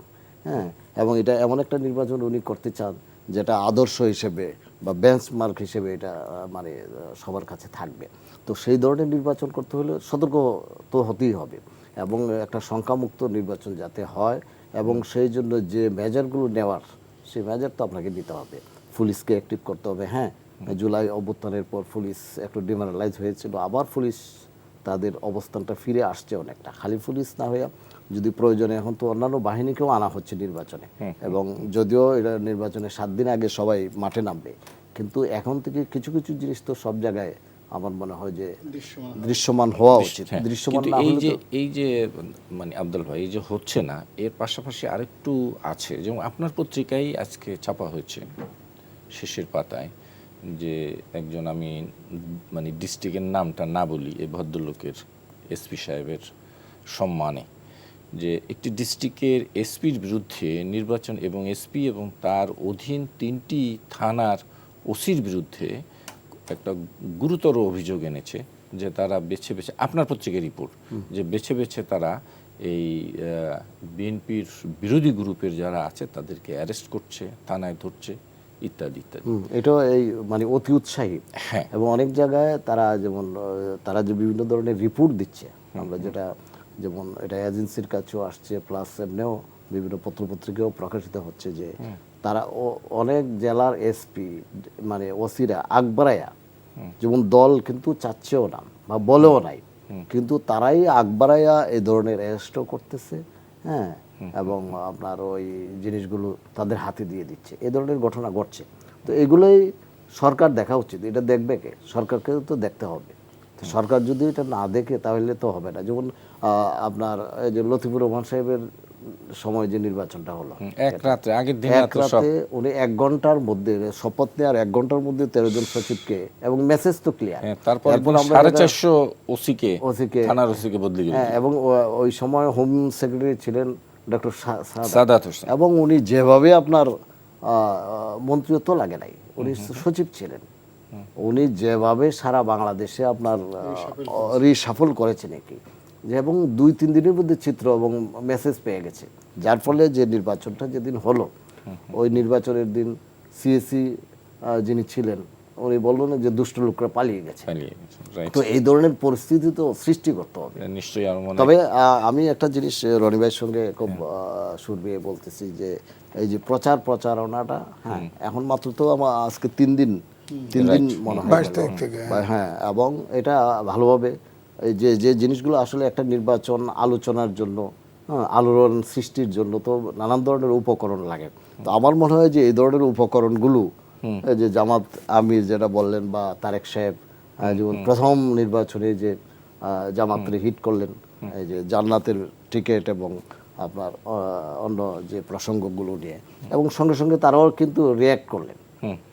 হ্যাঁ, এবং এটা এমন একটা নির্বাচন উনি করতে চান যেটা আদর্শ হিসেবে বা বেঞ্চমার্ক হিসেবে এটা মানে সবার কাছে থাকবে। তো সেই ধরনের নির্বাচন করতে হলে সতর্ক তো হতেই হবে, এবং একটা সংখ্যামুক্ত নির্বাচন যাতে হয়, এবং সেই জন্য যে মেজারগুলো নেওয়ার সেই মেজার তো আপনাকে নিতে হবে। পুলিশকে অ্যাক্টিভ করতে হবে। হ্যাঁ, জুলাই অভ্যুত্থানের পর পুলিশ একটু ডিমোরালাইজ হয়েছিল, আবার পুলিশ তাদের অবস্থানটা ফিরে আসছে অনেকটা। খালি পুলিশ না হয়ে যদি প্রয়োজনে এখন তো অন্যান্য বাহিনীকেও আনা হচ্ছে নির্বাচনে, এবং যদিও এটা নির্বাচনের 7 দিন আগে সবাই মাঠে নামবে, কিন্তু এখন থেকে কিছু কিছু জিনিস তো সব জায়গায় আমার মনে হয় যে দৃশ্যমান হওয়া উচিত। দৃশ্যমান কিন্তু না হলে তো এই যে মানে আব্দুল ভাই, এই যে হচ্ছে না, এর পাশাপাশি আরেকটু আছে, যেমন আপনার পত্রিকায় আজকে ছাপা হয়েছে শেষের পাতায় যে একজন, আমি মানে ডিস্ট্রিক্টের নামটা না বলি এই ভদ্রলোকের, এসপি সাহেবের সম্মানে, যে একটি ডিস্ট্রিক্টের এসপির বিরুদ্ধে নির্বাচন এবং এসপি এবং তার অধীন 3টি থানার ওসির বিরুদ্ধে একটা গুরুতর অভিযোগ এনেছে যে তারা বেছে বেছে, আপনার পত্রিকার রিপোর্ট, যে বেছে বেছে তারা এই বিএনপির বিরোধী গ্রুপের যারা আছে তাদেরকে অ্যারেস্ট করছে, থানায় ধরছে, ইত্যাদি ইত্যাদি। এটা এই মানে অতি উৎসাহী। হ্যাঁ, এবং অনেক জায়গায় তারা যেমন তারা যে বিভিন্ন ধরনের রিপোর্ট দিচ্ছে, আমরা যেটা যেমন এটা এজেন্সির কাছেও আসছে, প্লাস এমনিও বিভিন্ন পত্রপত্রিকাও প্রকাশিত হচ্ছে যে তারা অনেক জেলার এসপি মানে ওসিরা আকবরায়া, যেমন দল কিন্তু চাচ্ছেও না বা বলেও নাই, কিন্তু তারাই আকবরায়া এই ধরনের অ্যারেস্টও করতেছে, হ্যাঁ, এবং আপনার ওই জিনিসগুলো তাদের হাতে দিয়ে দিচ্ছে। এই ধরনের ঘটনা ঘটছে। তো এগুলোই সরকার দেখা উচিত। এটা দেখবে কে? সরকারকে তো দেখতে হবে। তো সরকার যদি এটা না দেখে তাহলে তো হবে না। যেমন আপনার এই যে লতিফুর রহমান সাহেবের সময় যে নির্বাচনটা হলো, এক রাত্রে আগের দিন এক রাতে উনি 1 ঘন্টার মধ্যে শপথ নেওয়ার 1 ঘন্টার মধ্যে 13 জন সচিবকে, এবং মেসেজ তো ক্লিয়ার। তারপর 450 ওসিকে, থানার ওসিকে বদলে গেল। হ্যাঁ, এবং ওই সময় হোম সেক্রেটারি ছিলেন ডক্টর সাদাত হোসেন, এবং উনি যেভাবে আপনার মন্ত্রিত্ব লাগে নাই, উনি সচিব ছিলেন, উনি যেভাবে সারা বাংলাদেশে আপনার রিসাফল করেছেন নাকি, যে এবং 2-3 দিনের মধ্যে চিত্র এবং মেসেজ পেয়ে গেছে, যার ফলে যে নির্বাচনটা যেদিন হলো, ওই নির্বাচনের দিন সিএসি যিনি ছিলেন উনি বললেন যে দুষ্ট লোকরা পালিয়ে গেছে। তো এই ধরনের পরিস্থিতি তো সৃষ্টি করতে হবে নিশ্চয়ই। তবে আমি একটা জিনিস রনি ভাইয়ের সঙ্গে খুব সুর দিয়ে বলতেছি যে এই যে প্রচারণাটা, হ্যাঁ, এখন মাত্র তো আমার আজকে 3 দিন মনে হয়, 22 তারিখ থেকে, হ্যাঁ, এবং এটা ভালোভাবে এই যে যে জিনিসগুলো আসলে একটা নির্বাচন আলোচনার জন্য, আলোড়ন সৃষ্টির জন্য তো নানান ধরনের উপকরণ লাগে। তো আমার মনে হয় যে এই ধরনের উপকরণগুলো, এই যে জামাত আমির যেটা বললেন, বা তারেক সাহেব যেমন প্রথম নির্বাচনে যে জামাতরে হিট করলেন, এই যে জান্নাতের টিকিট এবং আপনার অন্য যে প্রসঙ্গগুলো নিয়ে, এবং সঙ্গে সঙ্গে তারাও কিন্তু রিয়্যাক্ট করলেন।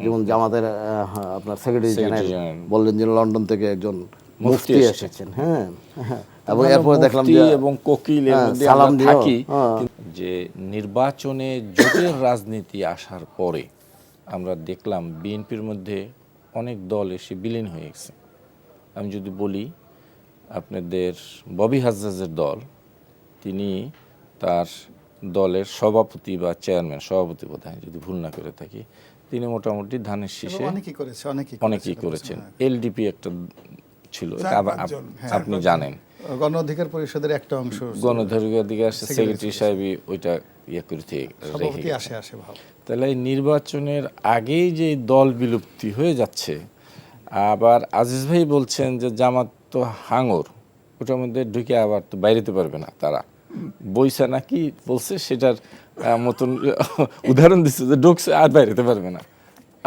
যেমন জামাতের আপনার সেক্রেটারি জেনারেল বললেন যে লন্ডন থেকে একজন মুফতি এসেছেন, হ্যাঁ, এবং এরপরে দেখলাম যে এবং কোকিলের মধ্যে আমরা থাকি যে নির্বাচনে জোটের রাজনীতি আসার পরে আমরা দেখলাম বিএনপির মধ্যে অনেক দল এসে বিলীন হয়ে গেছে। আমি যদি বলি আপনাদের ববি হাজ্জাজের দল, তিনি তার দলের সভাপতি বা চেয়ারম্যান, সভাপতি বোধহয় যদি ভুল না করে থাকি, তিনি মোটামুটি ধানের শীষে অনেকেই করেছে, অনেকেই করেছেন। এলডিপি একটা ছিল, এটা পাঁচজন, আপনি জানেন। গণ অধিকার পরিষদের একটা অংশ, গণঅধিকার সেক্রেটারি সাহেবই ওইটা ইয়ে করে সভাপতি রেখে আসে আসে ভাব। তাহলে এই নির্বাচনের আগেই যে দল বিলুপ্তি হয়ে যাচ্ছে, আবার আজিজ ভাই বলছেন যে জামাত তো হাঙর, ওটার মধ্যে ঢুকে আবার তো বাইরেতে পারবে না তারা, বইসা নাকি বলছে সেটার মতন উদাহরণ দিচ্ছে যে ঢুকছে আর বাইরেতে পারবে না।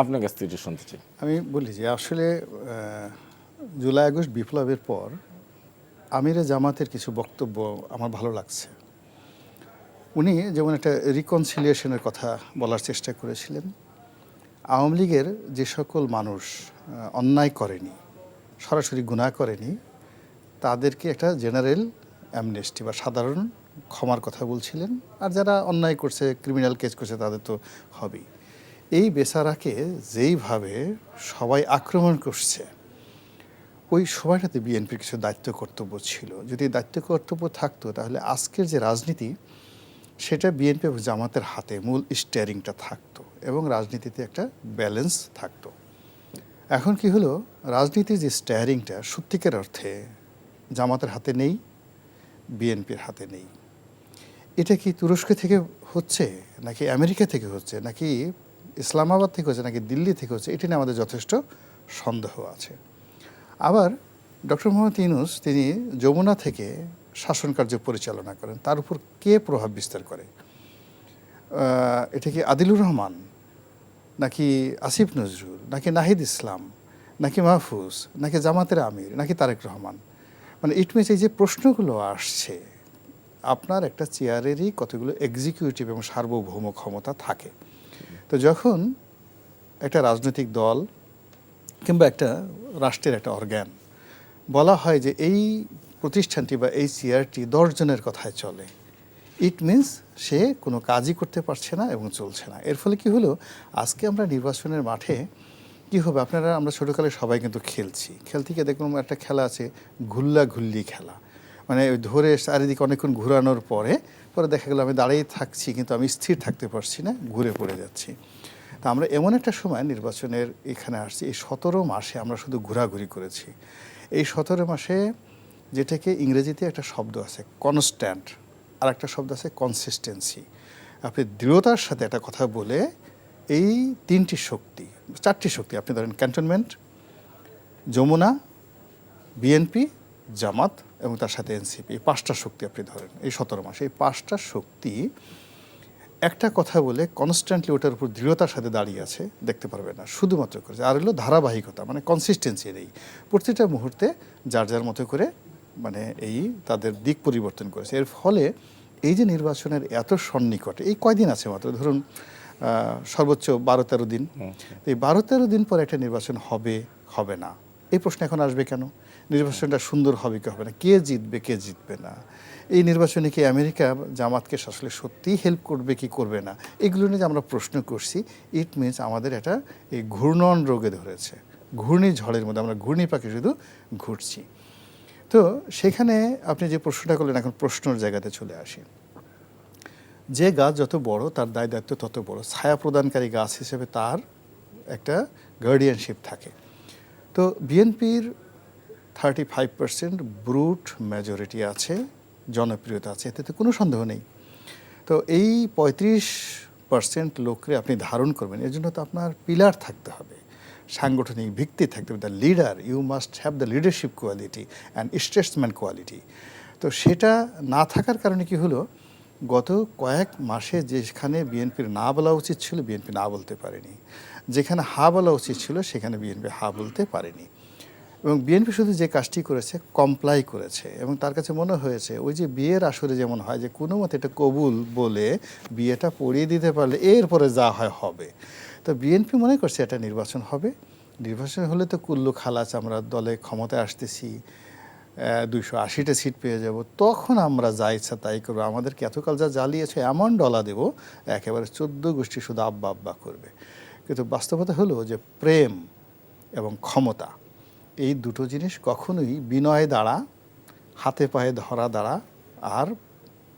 আপনার কাছ থেকে একটু শুনতে চাই। আমি বলি যে আসলে জুলাই আগস্ট বিপ্লবের পর আমিরে জামাতের কিছু বক্তব্য আমার ভালো লাগছে। উনি যেমন একটা রিকনসিলিয়েশনের কথা বলার চেষ্টা করেছিলেন। আওয়ামী লীগের যে সকল মানুষ অন্যায় করেনি, সরাসরি গুনাহ করেনি, তাদেরকে একটা জেনারেল অ্যামনেস্টি বা সাধারণ ক্ষমার কথা বলছিলেন। আর যারা অন্যায় করছে, ক্রিমিনাল কেস করছে, তাদের তো হবেই। এই বেচারাকে যেইভাবে সবাই আক্রমণ করছে, ওই সময়টাতে বিএনপির কিছু দায়িত্ব কর্তব্য ছিল। যদি দায়িত্ব কর্তব্য থাকতো তাহলে আজকের যে রাজনীতি সেটা বিএনপি এবং জামাতের হাতে মূল স্টিয়ারিংটা থাকতো এবং রাজনীতিতে একটা ব্যালেন্স থাকতো। এখন কি হলো, রাজনীতির যে স্টিয়ারিংটা সত্যিকার অর্থে জামাতের হাতে নেই, বিএনপির হাতে নেই। এটা কি তুরস্ক থেকে হচ্ছে, নাকি আমেরিকা থেকে হচ্ছে, নাকি ইসলামাবাদ থেকে হচ্ছে, নাকি দিল্লি থেকে হচ্ছে, এটা নিয়ে আমাদের যথেষ্ট সন্দেহ আছে। আবার ডক্টর মোহাম্মদ ইউনূস তিনি যমুনা থেকে শাসন কার্য পরিচালনা করেন, তার উপর কে প্রভাব বিস্তার করে? এটা কি আদিলুর রহমান, নাকি আসিফ নজরুল, নাকি নাহিদ ইসলাম, নাকি মাহফুজ, নাকি জামাতের আমির, নাকি তারেক রহমান? মানে ইট মিনস এই যে প্রশ্নগুলো আসছে, আপনার একটা চেয়ারেরই কতগুলো এক্সিকিউটিভ এবং সার্বভৌম ক্ষমতা থাকে। তো যখন একটা রাজনৈতিক দল কিংবা একটা রাষ্ট্রের একটা অর্গান বলা হয় যে এই প্রতিষ্ঠানটি বা এই চেয়ারটি 10 জনের কথায় চলে, ইট মিনস সে কোনো কাজই করতে পারছে না এবং চলছে না। এর ফলে কি হলো, আজকে আমরা নির্বাচনের মাঠে কি হবে, আমরা ছোটোকালে সবাই কিন্তু খেলতে গিয়ে দেখুন একটা খেলা আছে ঘুল্লা ঘুল্লি খেলা, মানে ধরে চারিদিকে অনেকক্ষণ ঘুরানোর পরে দেখা গেলো আমি দাঁড়িয়ে থাকছি কিন্তু আমি স্থির থাকতে পারছি না, ঘুরে পড়ে যাচ্ছি। তা আমরা এমন একটা সময় নির্বাচনের এখানে আসছি, এই 17 মাসে আমরা শুধু ঘোরাঘুরি করেছি। এই 17 মাসে যেটাকে ইংরেজিতে একটা শব্দ আছে কনস্ট্যান্ট, আর একটা শব্দ আছে কনসিস্টেন্সি। আপনি দৃঢ়তার সাথে একটা কথা বলে এই 3টি শক্তি, 4টি শক্তি, আপনি ধরেন ক্যান্টনমেন্ট, যমুনা, বিএনপি, জামাত এবং তার সাথে এনসিপি, এই 5টা শক্তি আপনি ধরেন এই 17 মাসে। এই 5টা শক্তি একটা কথা বলে কনস্ট্যান্টলি ওটার উপর দৃঢ়তার সাথে দাঁড়িয়ে আছে, দেখতে পারবে না, শুধুমাত্র করেছে। আর হলো ধারাবাহিকতা, মানে কনসিস্টেন্সি নেই, প্রতিটা মুহূর্তে যার যার মতো করে মানে এই তাদের দিক পরিবর্তন করেছে। এর ফলে এই যে নির্বাচনের এত সন্নিকটে, এই কয়দিন আছে মাত্র, ধরুন সর্বোচ্চ 12-13 দিন, এই 12-13 দিন পরে একটা নির্বাচন হবে হবে না, এই প্রশ্ন এখন আসবে কেন? নির্বাচনটা সুন্দর হবে কি হবে না, কে জিতবে কে জিতবে না, এই নির্বাচনে কি আমেরিকা জামাতকে আসলে সত্যিই হেল্প করবে কি করবে না, এগুলো নিয়ে যে আমরা প্রশ্ন করছি, ইট মিনস আমাদের এটা এই ঘূর্ণন রোগে ধরেছে, ঘূর্ণিঝড়ের মধ্যে আমরা ঘূর্ণি পাখি শুধু ঘুরছি। তো সেখানে আপনি যে প্রশ্নটা করলেন, এখন প্রশ্নের জায়গাতে চলে আসি। যে গাছ যত বড় তার দায় দায়িত্ব তত বড়, ছায়া প্রদানকারী গাছ হিসেবে তার একটা গার্ডিয়ানশিপ থাকে। তো বিএনপির 35% ব্রুট মেজরিটি আছে, জনপ্রিয়তা আছে, এতে তো কোনো সন্দেহ নেই। তো এই 35% লোককে আপনি ধারণ করবেন, এর জন্য তো আপনার পিলার থাকতে হবে, সাংগঠনিক ভিত্তি থাকতে হবে। The leader, you must have the leadership quality and statesman quality. তো সেটা না থাকার কারণে কি হলো, গত কয়েক মাসে যেখানে বিএনপির না বলা উচিত ছিল বিএনপি না বলতে পারেনি, যেখানে হা বলা উচিত ছিল সেখানে বিএনপি হা বলতে পারেনি। এবং বিএনপি শুধু যে কাজটি করেছে, কমপ্লাই করেছে। এবং তার কাছে মনে হয়েছে ওই যে বিয়ের আসরে যেমন হয় যে কোনো মতে এটা কবুল বলে বিয়েটা পড়িয়ে দিতে পারলে এরপরে যা হয় হবে। তো বিএনপি মনে করছে এটা নির্বাচন হবে, নির্বাচন হলে তো কুল্লু খালাচ, আমরা দলে ক্ষমতায় আসতেছি, 280টা সিট পেয়ে যাব, তখন আমরা যা ইচ্ছা তাই করবো, আমাদেরকে এতকাল যা জ্বালিয়েছে এমন ডলা দেব, একেবারে 14 গোষ্ঠী শুধু আব্বা আব্বা করবে। কিন্তু বাস্তবতা হলো যে প্রেম এবং ক্ষমতা, এই দুটো জিনিস কখনোই বিনয় দ্বারা, হাতে পায়ে ধরা দ্বারা, আর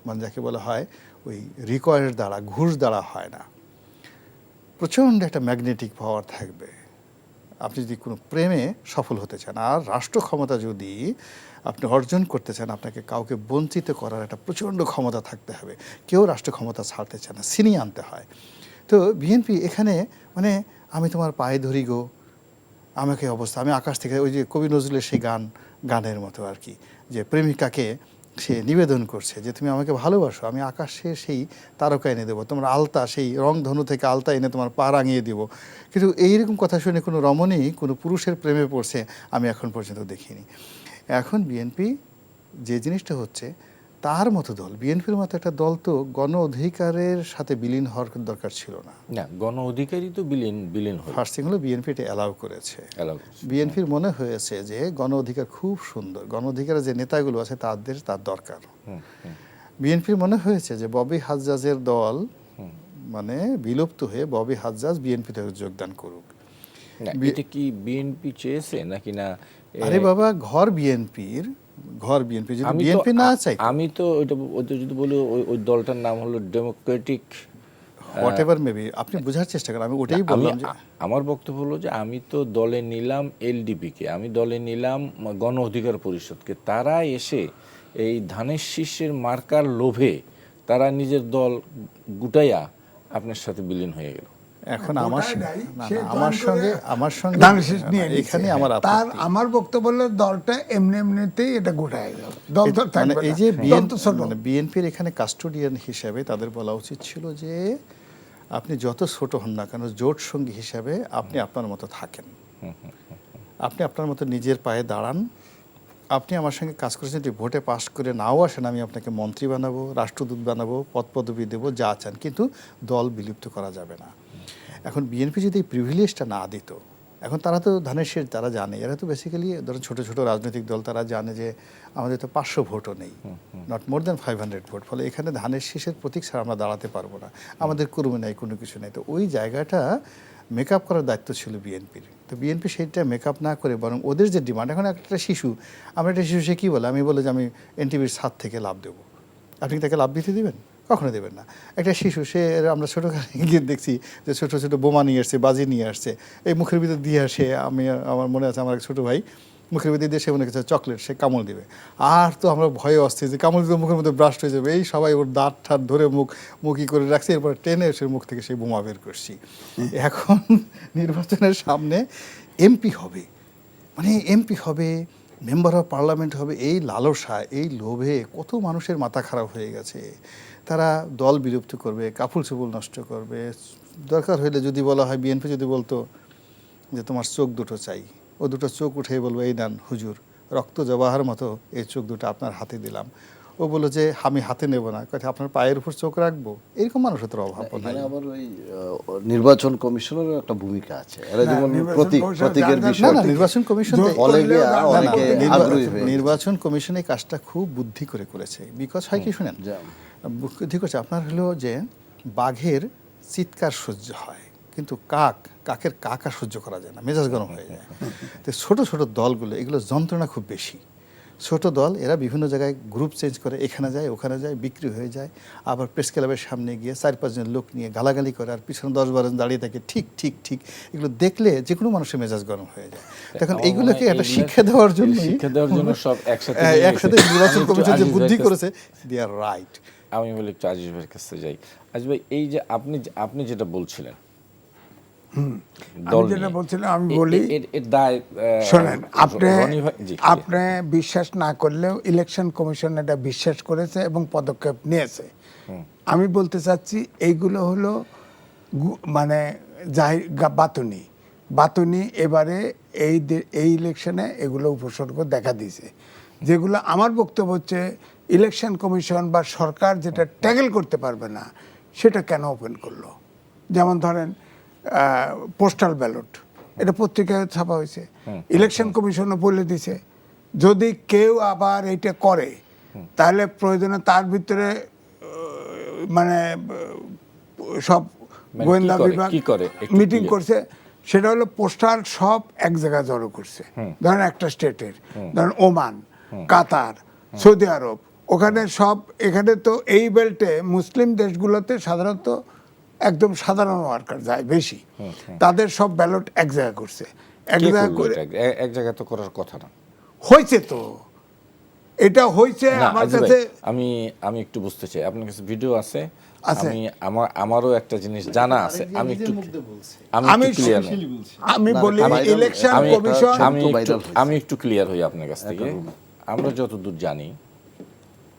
মানে যাকে বলা হয় ওই রিকোয়ারের দ্বারা, ঘুষ দ্বারা হয় না। প্রচণ্ড একটা ম্যাগনেটিক পাওয়ার থাকবে আপনি যদি কোনো প্রেমে সফল হতে চান। আর রাষ্ট্র ক্ষমতা যদি আপনি অর্জন করতে চান, আপনাকে কাউকে বঞ্চিত করার একটা প্রচণ্ড ক্ষমতা থাকতে হবে। কেউ রাষ্ট্র ক্ষমতা ছাড়তে চায় না, ছিনিয়ে আনতে হয়। তো বিএনপি এখানে মানে আমি তোমার পায়ে ধরি গো, আমাকে অবস্থা, আমি আকাশ থেকে, ওই যে কবি নজরুলের সেই গানের মতো আর কি, যে প্রেমিকাকে সে নিবেদন করছে যে তুমি আমাকে ভালোবাসো, আমি আকাশে সেই তারকা এনে দেবো, তোমার আলতা সেই রংধনু থেকে আলতা এনে তোমার পা রাঙিয়ে দেবো। কিন্তু এইরকম কথা শুনে কোনো রমণী কোনো পুরুষের প্রেমে পড়ছে আমি এখন পর্যন্ত দেখিনি। এখন বিএনপি যে জিনিসটা হচ্ছে, তার মতো দল, বিএনপির মতো একটা দল তো গণ অধিকারের সাথে বিলীন হওয়ার দরকার ছিল না। না, গণ অধিকারই তো বিলীন হয়। ফার্স্ট থিং হলো বিএনপি এটা অ্যালাউ করেছে। বিএনপির মনে হয়েছে যে গণ অধিকার খুব সুন্দর, গণ অধিকারের যে নেতাগুলো আছে তার দরকার। বিএনপির মনে হয়েছে যে ববি হাজ্জাজের দল মানে বিলুপ্ত হয়ে ববি হাজ্জাজ বিএনপিতে যোগদান করুক। এটা কি বিএনপি চেয়েছে নাকি না? আরে বাবা, ঘর বিএনপি যদি বিএনপি না চাই, আমি তো ওইটা যদি বলি ওই দলটার নাম হলো ডেমোক্রেটিক হোয়াটএভার মেবি, আপনি বোঝার চেষ্টা করেন, আমি ওটাই বললাম যে আমার বক্তব্য হলো যে আমি তো দলে নিলাম এলডিপিকে, আমি দলে নিলাম গণ অধিকার পরিষদকে। তারা এসে এই ধানের শীষের মার্কার লোভে তারা নিজের দল গুটাইয়া আপনার সাথে বিলীন হয়ে গেল। এখন আমার সঙ্গে এখানে আমার বক্তব্য হলো দলটা এমনিতেই এটা গোটায় গেল, দল তো মানে এই যে বিএনপির এখানে কাস্টোডিয়ান হিসেবে তাদের বলা উচিত ছিল যে আপনি যত ছোট হন না কেন, জোট সঙ্গী হিসাবে আপনি আপনার মতো থাকেন, আপনি আপনার মতো নিজের পায়ে দাঁড়ান, আপনি আমার সঙ্গে কাজ করেছেন, যদি ভোটে পাশ করে নাও আসেন আমি আপনাকে মন্ত্রী বানাবো, রাষ্ট্রদূত বানাবো, পদপদবি দেবো, যা চান, কিন্তু দল বিলুপ্ত করা যাবে না। এখন বিএনপি যদি এই প্রিভিলেজটা না দিত, এখন তারা তো ধানের শীষ, তারা জানে, এরা তো বেসিক্যালি ধরুন ছোট ছোট রাজনৈতিক দল, তারা জানে যে আমাদের তো 500 ভোটও নেই, নট মোর দ্যান 500 ভোট, ফলে এখানে ধানের শীষের প্রতীক ছাড়া আমরা দাঁড়াতে পারবো না, আমাদের কর্মী নাই, কোনো কিছু নেই। তো ওই জায়গাটা মেকআপ করার দায়িত্ব ছিল বিএনপির। তো বিএনপি সেইটা মেকআপ না করে বরং ওদের যে ডিমান্ড, এখন একটা শিশু, আমরা একটা শিশু, সে কী বলে, আমি বলে যে আমি এনটিভির ছাদ থেকে লাভ দেবো, আপনি তাকে লাভ দিতে দেবেন? কখনো দেবেন না। একটা শিশু, সে আমরা ছোটোখানে গিয়ে দেখছি যে ছোটো ছোটো বোমা নিয়ে আসছে, বাজি নিয়ে আসছে, এই মুখের ভিতরে দিয়ে আসে, আমার মনে আছে আমার এক ছোটো ভাই মুখের ভিতরে দিয়ে সে মনে করছে চকলেট, সে কামড় দিবে, আর তো আমরা ভয়ে আসছি যে কামড় দিতে মুখের মধ্যে ব্রাস্ট হয়ে যাবে, এই সবাই ওর দাঁত ঠাত ধরে মুখই করে রাখছে, এরপর টেনে এসে মুখ থেকে সেই বোমা বের করছি। এখন নির্বাচনের সামনে এমপি হবে, মানে এমপি হবে, মেম্বার অফ পার্লামেন্ট হবে, এই লালসা, এই লোভে কত মানুষের মাথা খারাপ হয়ে গেছে। তারা দল বিলুপ্ত করবে, কাফুল চুপুল নষ্ট করবে। দরকার হইলে যদি বলা হয়, বিএনপি যদি বলতো যে তোমার চোখ দুটো চাই, ও দুটো চোখ উঠে বলবো এই নেন হুজুর, রক্ত জবাহার মতো এই চোখ দুটো আপনার হাতে দিলাম। ও বললো যে আমি হাতে নেব না, কথা আপনার পায়ের উপর চোখ রাখবো। এরকম মানুষের তো অভাব নাই। আবার ওই নির্বাচন কমিশনের একটা ভূমিকা আছে, এরা যেমন প্রতীকের বিষয়, নির্বাচন কমিশন এই কাজটা খুব বুদ্ধি করে করেছে। বিকজ হয় কি শুনেন, বুদ্ধি করছে আপনার হলো যে বাঘের চিৎকার সহ্য হয়, কিন্তু কাকের কাকা সহ্য করা যায় না, মেজাজ গরম হয়ে যায়। তো ছোট ছোট দলগুলো, এগুলো যন্ত্রণা খুব বেশি। ছোট দল, এরা বিভিন্ন জায়গায় গ্রুপ চেঞ্জ করে, এখানে যায় ওখানে যায়, বিক্রি হয়ে যায়, আবার প্রেস ক্লাবের সামনে গিয়ে 4-5 জন লোক নিয়ে গালাগালি করে, আর পিছনে 10-12 জন দাঁড়িয়ে থাকে, ঠিক ঠিক ঠিক। এগুলো দেখলে যে কোনো মানুষের মেজাজ গরম হয়ে যায়। তখন এইগুলোকে একটা শিক্ষা দেওয়ার জন্য সব একসাথে নির্বাচন কমিশন যে বুদ্ধি করেছে, দে আর রাইট। আমি বলি একটু আজিজ ভাইয়ের কাছে যাই। আজিজ ভাই, এই যে আপনি যেটা বলছিলেন, আমি বলি শোনেন, আপনি বিশ্বাস না করলেও ইলেকশন কমিশন এটা বিশ্বাস করেছে এবং পদক্ষেপ নিয়েছে। আমি বলতে চাচ্ছি এইগুলো হলো মানে বাতুনি এবারে এই ইলেকশনে এগুলো উপসর্গ দেখা দিয়েছে, যেগুলো আমার বক্তব্য হচ্ছে ইলেকশন কমিশন বা সরকার যেটা ট্যাকেল করতে পারবে না সেটা কেন ওপেন করলো। যেমন ধরেন পোস্টাল ব্যালট, এটা পত্রিকায় ছাপা হয়েছে, ইলেকশন কমিশনও বলে দিছে যদি কেউ আবার এইটা করে তাহলে প্রয়োজনে তার ভিতরে মানে সব গোয়েন্দা বিভাগ মিটিং করছে, সেটা হলো পোস্টাল সব এক জায়গায় জড়ো করছে। ধরেন একটা স্টেটের, ধরেন ওমান, কাতার, সৌদি আরব, ওখানে সব, এখানে তো এই বেল্টে মুসলিম দেশগুলোতে সাধারণত একদম সাধারণ ওয়ার্কার যায় বেশি, তাদের সব ব্যালট এক জায়গায় করছে, এক কে জায়গায় করলো করে এটা? এক জায়গায় তো করার কথা না। হয়েছে তো, এটা হয়েছে না, আমার আজিজ ভাই, কাছে। আমি একটু বুঝতে চাই, আপনার কাছে ভিডিও আছে? আছে। আমারও একটা জিনিস জানা আছে, আমি একটু আমি ক্লিয়ার আমি বলি viral- ইলেকশন আমি- কমিশন আমি একটু ক্লিয়ার হই আপনার কাছ থেকে। আমরা যতদূর জানি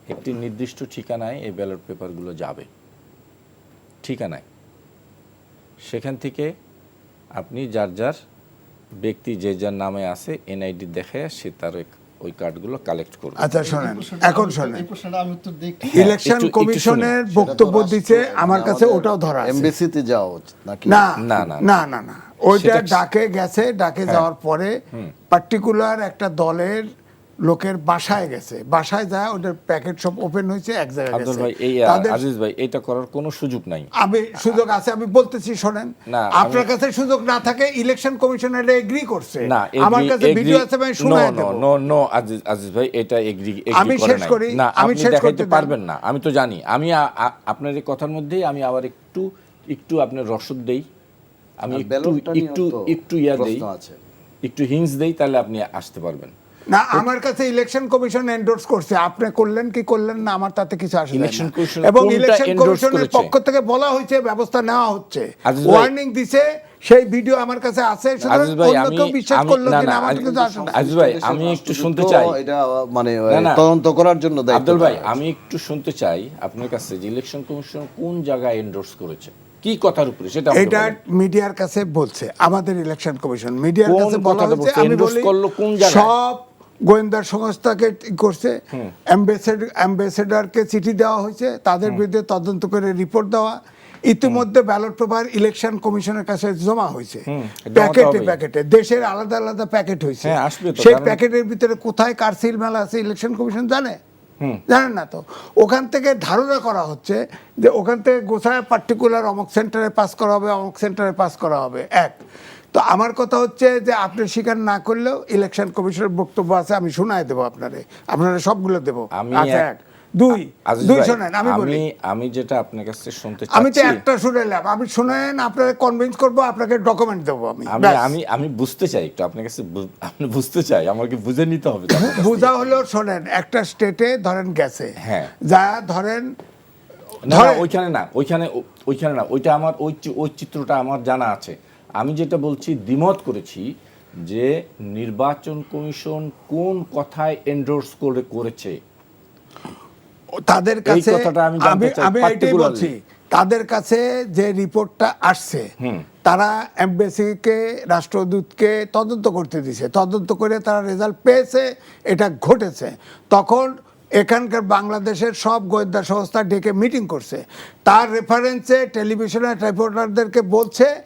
একটি নির্দিষ্ট ঠিকানায় এই ব্যালট পেপারগুলো যাবে, ঠিকানায়। সেখান থেকে আপনি যার যার ব্যক্তি যে যার নামে আছে এনআইডি দেখে সে তার ওই কার্ডগুলো কালেক্ট করবে। আচ্ছা শোনেন, এখন শোনেন, এই প্রশ্নটা আমি উত্তর দিই। ইলেকশন একটু কমিশনের বক্তব্য দিচ্ছে, আমার কাছে ওটাও ধরা আছে। এমবিসিতে যাওয়া উচিত নাকি? না না, না না, না না, ওইটা সেটা- ডাকে গেছে, ডাকে যাওয়ার পরে পার্টিকুলার একটা দলের লোকের বাসায় গেছে, বাসায় যায় ওদের প্যাকেট সব ওপেন হয়েছে, এক জায়গায় আব্দুল গেছে ভাই, এই তাদের। আজিজ ভাই, এটা করার কোনো সুযোগ নাই। আমি সুযোগ আছে, আমি বলতেছি শোনেন, না, আপনার কাছে সুযোগ না থাকে, ইলেকশন কমিশন এটা এগ্রি করছে, না, আমার কাছে ভিডিও আছে, আমি শুনাই দেব। নো আজিজ ভাই, এটা এগ্রি আমি করে শেষ নাই। করি, না, আমি আপনি শেষ দেখাইতে করতে দেন। পারবেন না, আমি তো জানি। আমি আপনার এই কথার মধ্যেই আমি আবার একটু আপনার রসদ দেই, আমি আর একটু ব্যালটটা নিয়েও একটু তো একটু ইয়া দেই, প্রশ্ন আছে। একটু হিন্টস দেই, তাহলে আপনি আসতে পারবেন। না, আমার কাছে ইলেকশন কমিশন এন্ডোর্স করছে, আপনি করলেন কি করলেন না আমার তাতে কিছু আসে যায় না। ইলেকশন কমিশন এবং কোনটা ইলেকশন endorse কমিশনের করেছে? পক্ষ থেকে বলা হয়েছে ব্যবস্থা নেওয়া হচ্ছে, আজিজ ভাই- ওয়ার্নিং দিছে, সেই ভিডিও আমার কাছে আছে, সুতরাং আজিজ ভাই, অন্য কেউ বিশ্বাস করলো না, কিনা না, আমার আজিজ- কিছু আসে না। আজিজ ভাই, আমি একটু শুনতে চাই। এটা মানে না, না। তদন্ত করার জন্য দায়িত্ব আব্দুল ভাই, দেওয়া হয়েছে। আমি একটু শুনতে চাই আপনার কাছে যে ইলেকশন কমিশন কোন জায়গায় এন্ডোর্স করেছে, কি কথার উপরে, সেটা আমাকে এটা বলেন। মিডিয়ার কাছে বলছে, আমাদের ইলেকশন কমিশন মিডিয়ার কোন কাছে বলা কথাটা হয়েছে, বলছে? আমি endorse বলি করলো কোন জায়গায়? সব গোয়েন্দা সংস্থাকে করছে, অ্যাম্বাসেডারকে চিঠি দেওয়া হয়েছে, তাদের বিরুদ্ধে তদন্ত করে রিপোর্ট দেওয়া, ইতিমধ্যে ব্যালট পেপার ইলেকশন কমিশনের কাছে জমা হয়েছে, জমা তো প্যাকেটে হবেই। প্যাকেটে, দেশের আলাদা আলাদা প্যাকেট হয়েছে, হ্যাঁ, আসবে তো, সেই কারণ- প্যাকেটের ভিতরে কোথায় কার সিল মেলা আছে ইলেকশন কমিশন জানে? জানেন না তো। ওখান থেকে ধারণা করা হচ্ছে যে ওখান থেকে গোছায় পার্টিকুলার অমুক সেন্টারে পাস করা হবে, অমুক সেন্টারে পাস করা হবে। এক, তো আমার কথা হচ্ছে যে আপনি স্বীকার না করলেও ইলেকশন কমিশনের বক্তব্য আছে, আমি শোনায় দেবো আপনারে সবগুলো দেবো। আমি আচ্ছা, এক- এক দুই আজিজ দুই ভাই, শোনেন, আমি বলি, আমি যেটা আপনার কাছে শুনতে আমি তো চাচ্ছি, একটা শুনেলাম, আমি শুনেন আপনাকে কনভিন্স করবো, আপনাকে ডকুমেন্ট দেবো আমি, ব্যাস। আমি বুঝতে চাই একটু আপনার কাছে, আপনি বুঝতে চাই, আমাকে বুঝে নিতে হবে তো আপনার কাছ থেকে। বোঝা হলো শোনেন, একটা স্টেটে ধরেন গেছে, হ্যাঁ। যা ধরেন না, না, ওইখানে না, ওইটা আমার ওই চিত্রটা আমার জানা আছে। আমি যেটা বলছি, দ্বিমত করেছি যে নির্বাচন কমিশন কোন কথায় এন্ডোর্স করেছে তাদের কাছে, কথাটা আমি জানতে চাই আমি এটাই particularly। বলছি, তাদের কাছে যে রিপোর্টটা আসছে, তারা এমবেসিকে, রাষ্ট্রদূতকে তদন্ত করতে দিছে, তদন্ত করে তারা রেজাল্ট পেয়েছে, এটা ঘটেছে। তখন এখানকার বাংলাদেশের সব গোয়েন্দা সংস্থা ডেকে মিটিং করছে, তার রেফারেন্সে টেলিভিশনের রিপোর্টারদেরকে বলছে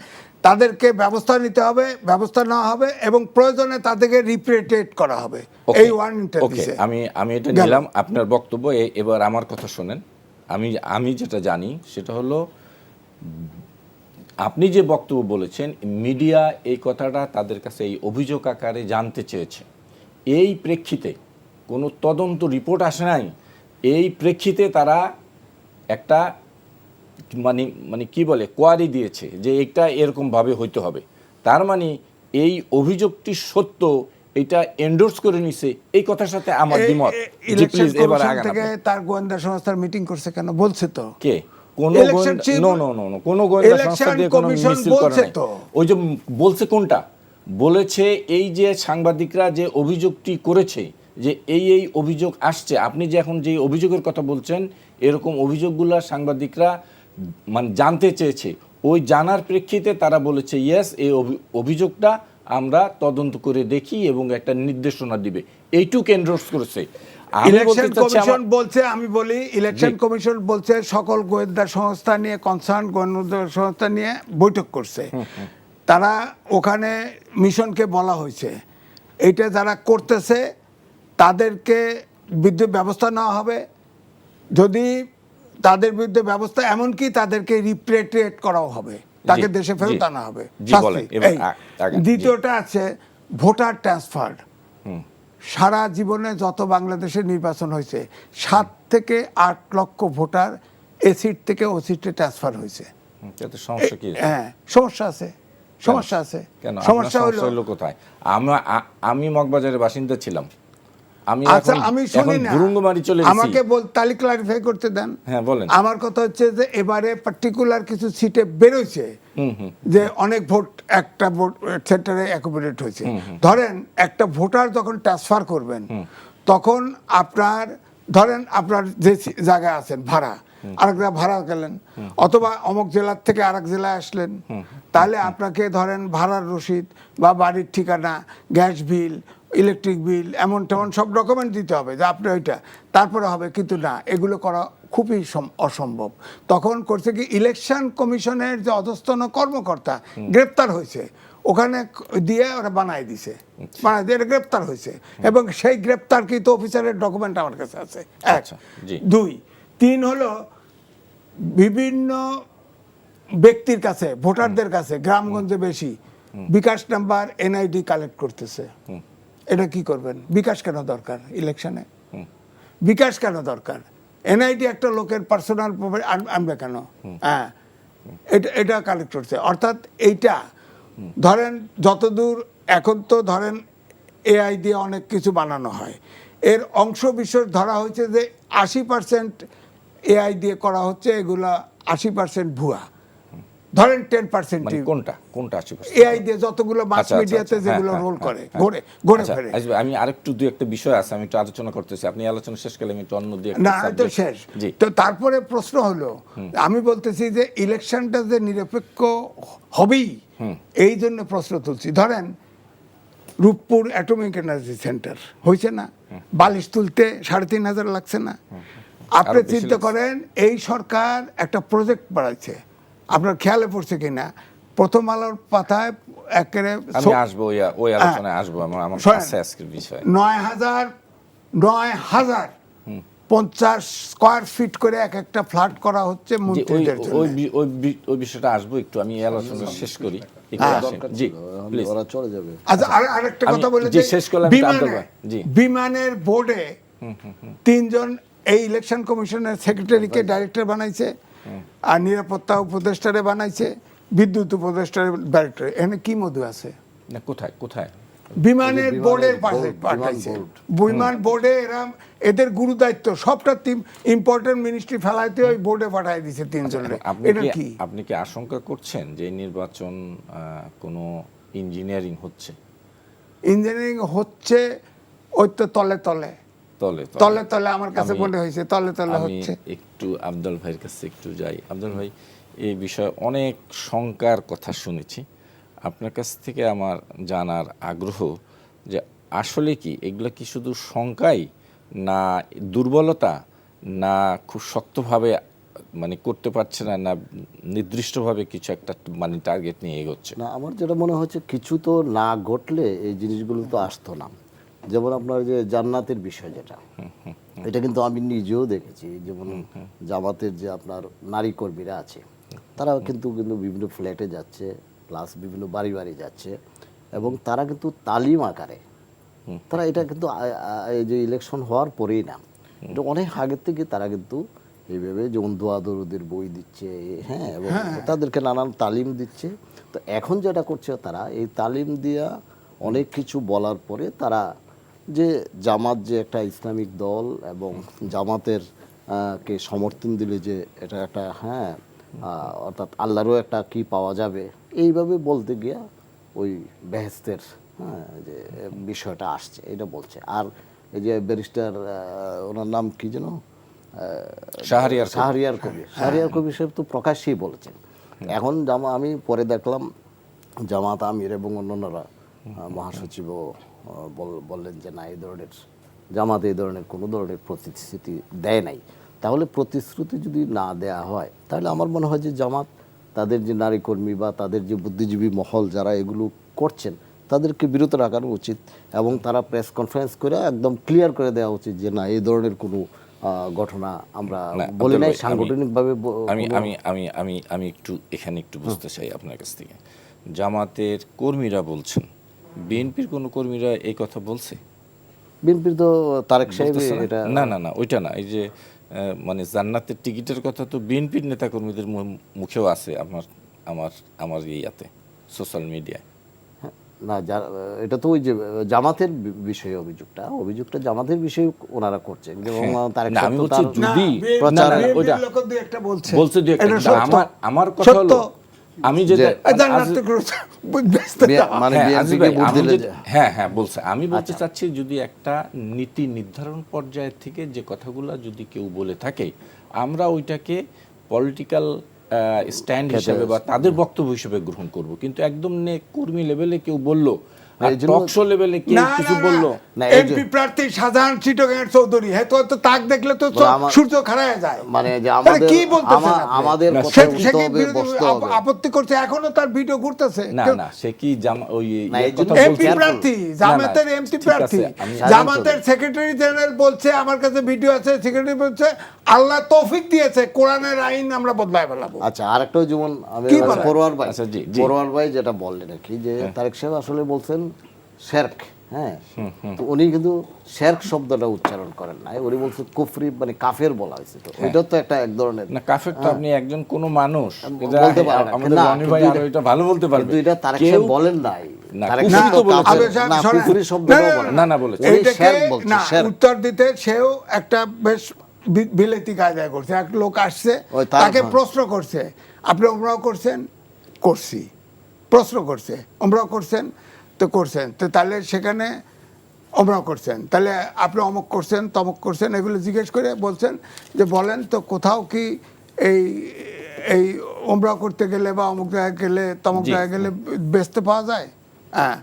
তাদেরকে ব্যবস্থা নিতে হবে, ব্যবস্থা নেওয়া হবে এবং প্রয়োজনে তাদেরকে রিপ্রেটেড করা হবে, এই ওয়ার্নিংটা দিছে। আমি এটা গেল। নিলাম আপনার বক্তব্য। এবার আমার কথা শোনেন। আমি যেটা জানি সেটা হলো, আপনি যে বক্তব্য বলেছেন, মিডিয়া এই কথাটা তাদের কাছে এই অভিযোগ আকারে জানতে চেয়েছে। এই প্রেক্ষিতে কোনো তদন্ত রিপোর্ট আসে নাই, এই প্রেক্ষিতে তারা একটা মানে কি বলে, কোয়ারি দিয়েছে যে এটা এরকমভাবে হইতে হবে। তার মানে এই অভিযোগটি সত্য, এটা এন্ডোর্স করে নিছে, এই কথার সাথে আমার দ্বিমত। জি ইলেকশন প্লিজ, এবার কমিশন আগান থেকে আপনি। তার গোয়েন্দা সংস্থার মিটিং করছে কেন বলছে তো? কে? কোন Election chief- নো কোনো গোয়েন্দা Election সংস্থা দিয়ে কোনো commission মিছিল করে বলছে নাই। তো। ওই যে বলছে কোনটা? বলেছে এই যে সাংবাদিকরা যে অভিযোগটি করেছে, যে এই অভিযোগ আসছে, আপনি যে এখন যে অভিযোগের কথা বলছেন, এরকম অভিযোগগুলো সাংবাদিকরা মানে জানতে চেয়েছে। ওই জানার প্রেক্ষিতে তারা বলেছে ইয়েস, এই অভিযোগটা আমরা তদন্ত করে দেখি এবং একটা নির্দেশনা দিবে, এইটুক এন্ডোর্স করেছে। আমি ইলেকশন বলতে চাচ্ছি কমিশন বলছে, আমি বলি ইলেকশন কমিশন বলছে সকল গোয়েন্দা সংস্থা নিয়ে, কনসার্ন গোয়েন্দা সংস্থা নিয়ে বৈঠক করছে। তারা ওখানে মিশনকে বলা হয়েছে এইটা যারা করতেছে তাদেরকে বিরুদ্ধে ব্যবস্থা নেওয়া হবে, যদি তাদের বিরুদ্ধে ব্যবস্থা, এমনকি তাদেরকে রিপ্রেটেড করাও হবে, তাকে জি, দেশে ফেরত জি। আনা হবে, জি, শাস্তি। বলেন, এবার এই। আগান, জি। দ্বিতীয়টা আছে ভোটার ট্রান্সফার। সারা জীবনে যত বাংলাদেশের নির্বাচন হয়েছে 7 থেকে 8 লক্ষ ভোটার এ সিট থেকে ও সিটে ট্রান্সফার হয়েছে। তাতে সমস্যা কি? হ্যাঁ, সমস্যা আছে, সমস্যা আছে। কেন সমস্যা সমস্যা হলো হলো কোথায়? আমি মগবাজারের বাসিন্দা ছিলাম, আমি আচ্ছা, এখন আমি শুনি না, গুরুঙ্গমারি চলে গেছি। আমাকে তাহলে ক্লারিফাই করতে দেন। হ্যাঁ, বলেন। আমার কথা হচ্ছে যে এবারে পার্টিকুলার কিছু সিটে বেরোইছে যে অনেক ভোট একটা ভোট সেন্টারে অ্যাকোমোডেট হয়েছে। ধরেন একটা ভোটার যখন ট্রান্সফার করবেন তখন আপনার ধরেন আপনার যে জায়গায় আছেন ভাড়া, আরেক জায়গায় ভাড়া গেলেন, অথবা অমুক জেলার থেকে আরেক জেলায় আসলেন, তাহলে আপনাকে ধরেন ভাড়ার রসিদ বা বাড়ির ঠিকানা, গ্যাস বিল, ইলেকট্রিক বিল, এমন তেমন সব ডকুমেন্ট দিতে হবে যে আপনি ওইটা, তারপরে হবে। কিন্তু না, এগুলো করা খুবই অসম্ভব। তখন করছে কি, ইলেকশন কমিশনের যে অধস্তন কর্মকর্তা গ্রেপ্তার হয়েছে, ওখানে দিয়ে ওরা বানাই দিছে, বানাই দিয়ে গ্রেপ্তার হয়েছে, এবং সেই গ্রেপ্তারকৃত অফিসারের ডকুমেন্ট আমার কাছে আছে। এক, আচ্ছা, জি। দুই, তিন হলো বিভিন্ন ব্যক্তির কাছে, ভোটারদের কাছে গ্রামগঞ্জে বেশি বিকাশ নাম্বার, এনআইডি কালেক্ট করতেছে। এটা কি করবেন? বিকাশ কেন দরকার ইলেকশনে? বিকাশ কেন দরকার? এনআইডি একটা লোকের পার্সোনাল আনবে কেন? হ্যাঁ, এটা কালেক্ট করছে। অর্থাৎ এইটা ধরেন যতদূর, এখন তো ধরেন এআই দিয়ে অনেক কিছু বানানো হয়, এর অংশ বিশেষ ধরা হয়েছে যে 80% এআই দিয়ে করা হচ্ছে, এগুলা 80% ভুয়া। ধরেন 10% কোনটা কোনটা 80%? এআই দিয়ে যতগুলো মাস মিডিয়াতে যেগুলো রোল করে, ঘুরে ফেরে। আমি আরেকটু দুই একটা বিষয় আছে, আমি একটু আলোচনা করতেছি, আপনি আলোচনা শেষ করলে আমি একটু অন্য দিয়ে না, তো শেষ। তো তারপরে প্রশ্ন হলো, আমি বলতেছি যে ইলেকশনটা যে নিরপেক্ষ হবেই, এই জন্য প্রশ্ন তুলছি। ধরেন রূপপুর অ্যাটমিক এনার্জি সেন্টার হয়েছে না, বালিশ তুলতে ৩৫০০ লাগছে না? আপনি চিন্তা করেন, এই সরকার একটা প্রজেক্ট বাড়াইছে, আপনার খেয়ালে পড়ছে কিনা, প্রথম আলোর পাতায় একেবারে আমি আসবো ওই আলোচনায় আসবো, আমার কাছে আজকের বিষয় ৯,০৫০ স্কয়ার ফিট করে এক একটা ফ্ল্যাট করা হচ্ছে মন্ত্রীদের জন্য। ওই বিষয়টা আসবো, একটু আমি এই আলোচনা শেষ করি। জি, প্লিজ। ওরা চলে যাবে। আচ্ছা, আরেকটা কথা বলে জি, শেষ করলাম। বিমানের বোর্ডে 3 জন এই ইলেকশন কমিশনের সেক্রেটারিকে ডাইরেক্টর বানাইছে, আর নিরাপত্তা উপদেষ্টারে বানাইছে, বিদ্যুৎ উপদেষ্টারে ডাইরেক্টর। এখানে কি মধু আছে? না, কোথায় কোথায়? বিমানের বোর্ডের পাঠাইছে। বিমান বোর্ডে এরা, এদের গুরু দায়িত্ব সবটা ইম্পর্টেন্ট মিনিস্ট্রি ফেলাইতে ওই বোর্ডে পাঠাই দিছে 3 জনের। এটা কি? আপনি কি আশঙ্কা করছেন যে এই নির্বাচন কোনো ইঞ্জিনিয়ারিং হচ্ছে? ইঞ্জিনিয়ারিং হচ্ছে, ওই তো তলে তলে তলে তলে আমার কাছে মনে হয়েছে তলে তলে হচ্ছে। একটু আব্দুল ভাইয়ের কাছে একটু যাই। আব্দুল ভাই, এই বিষয়ে অনেক শঙ্কার কথা শুনেছি, আপনার কাছ থেকে আমার জানার আগ্রহ যে আসলে কি এগুলো কি শুধু শঙ্কাই, না দুর্বলতা, না খুব শক্তভাবে মানে করতে পারছে না, না নির্দিষ্টভাবে কিছু একটা মানে টার্গেট নিয়ে এগোচ্ছে? না, আমার যেটা মনে হচ্ছে, কিছু তো না ঘটলে এই জিনিসগুলো তো আসতো না। যেমন আপনার যে জান্নাতের বিষয়, যেটা এটা কিন্তু আমি নিজেও দেখেছি। যেমন জামাতের যে আপনার নারী কর্মীরা আছে, তারা কিন্তু বিভিন্ন ফ্ল্যাটে যাচ্ছে, প্লাস বিভিন্ন বাড়ি বাড়ি যাচ্ছে, এবং তারা কিন্তু তালিম আকারে, তারা এটা কিন্তু এই যে ইলেকশন হওয়ার পরেই না, এটা অনেক আগের থেকে তারা কিন্তু এইভাবে যেমন দোয়া দরুদের বই দিচ্ছে, হ্যাঁ, এবং তাদেরকে নানান তালিম দিচ্ছে। তো এখন যেটা করছে, তারা এই তালিম দিয়া অনেক কিছু বলার পরে তারা যে জামাত যে একটা ইসলামিক দল, এবং জামাতের কে সমর্থন দিলে যে এটা একটা, হ্যাঁ, অর্থাৎ আল্লাহরও একটা কি পাওয়া যাবে, এইভাবে বলতে গিয়া ওই বেহেস্তের, হ্যাঁ, যে বিষয়টা আসছে, এটা বলছে। আর এই যে ব্যারিস্টার, ওনার নাম কি যেন, শাহরিয়ার কবির সাহেব তো প্রকাশ্যেই বলেছেন। এখন আমি পরে দেখলাম জামাত আমির এবং অন্যান্যরা, মহাসচিবও বললেন যে না, এই ধরনের জামাত এই ধরনের কোনো ধরনের প্রতিশ্রুতি দেয় নাই। তাহলে প্রতিশ্রুতি যদি না দেয়া হয়, তাহলে আমার মনে হয় যে জামাত তাদের যে নারী কর্মী বা তাদের যে বুদ্ধিজীবী মহল যারা এগুলো করছেন, তাদেরকে বিরত রাখানো উচিত, এবং তারা প্রেস কনফারেন্স করে একদম ক্লিয়ার করে দেওয়া উচিত যে না, এই ধরনের কোনো ঘটনা আমরা বলি নাই সাংগঠনিকভাবে। আমি একটু এখানে একটু বুঝতে চাই আপনার কাছ থেকে। জামাতের কর্মীরা বলছেন, বিএনপির কোনো কর্মীরা এই কথা বলছে? বিএনপির তো তারেক সাহেব এটা না, ওইটা না। এই যে মানে জান্নাতের টিকিটের কথা তো বিএনপির নেতাকর্মীদের মুখেও আছে আমার আমার আমার ইয়াতে সোশ্যাল মিডিয়ায়। না এটা তো ওই যে জামাতের বিষয়ে অভিযোগটা জামাতের বিষয়ে ওনারা করছেন, যেমন তারেক না, আমি সাহেব তো বলছি তার- যদি প্রচার না, না, ওইটা বলছে দুই একটা, কিন্তু আমার কথা হলো আমি যেটা মানে হ্যাঁ, বিএনপি আজিজ কে ভাই, ভোট আমি দিলে যেটা- হ্যাঁ বলছে, আমি বলতে চাচ্ছি যদি একটা নীতি নির্ধারণ পর্যায় থেকে যে কথাগুলো যদি কেউ বলে থাকে, আমরা ওইটাকে পলিটিক্যাল স্ট্যান্ড হিসেবে বা তাদের বক্তব্য হিসেবে গ্রহণ করব, কিন্তু একদম কর্মী লেভেলে কেউ বললো, টক শো লেভেলে কেউ কিছু বললো, এমপি প্রার্থী শাহজাহান চিটগাঁয়ের চৌধুরী তো তাক দেখলে তো সূর্য খাড়ায় যায়। মানে যে কি বলতেছেন আমাদের সে কথা কি বলতে হবে, বসতে হবে। আপত্তি করছে, এখনো তার ভিডিও ঘুরতেছে। না সে কি ওই এমপি প্রার্থী, জামাতের এমপি প্রার্থী, জামাতের সেক্রেটারি জেনারেল বলছে, আমার কাছে ভিডিও আছে, সেক্রেটারি বলছে আল্লাহ তৌফিক দিয়েছে, কোরআনের আইন আমরা বদলায় ফেলাবো। আচ্ছা, আরেকটা যেমন আমি পরোয়ার ভাই যেটা বললেন আর কি, যে তারেক সাহেব আসলে বলছেন শেরক, হ্যাঁ, তো উনি কিন্তু শেরক শব্দটা উচ্চারণ করেন না, উনি বলছেন কুফরি, মানে কাফের বলা হয়েছে। তো এটা তো একটা এক ধরনের না, কাফের তো আপনি একজন কোন মানুষ বলতে পারেন, আমাদের রনি ভাই আরো এটা ভালো বলতে পারবে, কিন্তু এটা তারেক সাহেব বলেন নাই। না, তারেক কুফরি সাহেব তো তো বলেছেন। কাফের না, কুফরি শব্দটাও বলেন না বলেছেন, উনি শেরক বলছেন, শেরক। উত্তর দিতে সেও একটা বেশ বিলেতি কায়দায় করছে। এক লোক আসছে, তাকে প্রশ্ন করছে, আপনি ওমরাও করছেন? করছি। প্রশ্ন করছে, ওমরাও করছেন? তো করছেন। তো তাহলে সেখানে ওমরাও করছেন, তাহলে আপনি অমুক করছেন, তমুক করছেন, এগুলো জিজ্ঞেস করে বলছেন যে বলেন তো কোথাও কি এই ওমরাও করতে গেলে বা অমুক জায়গায় গেলে, তমুক জায়গায় গেলে বেচতে পাওয়া যায়? হ্যাঁ,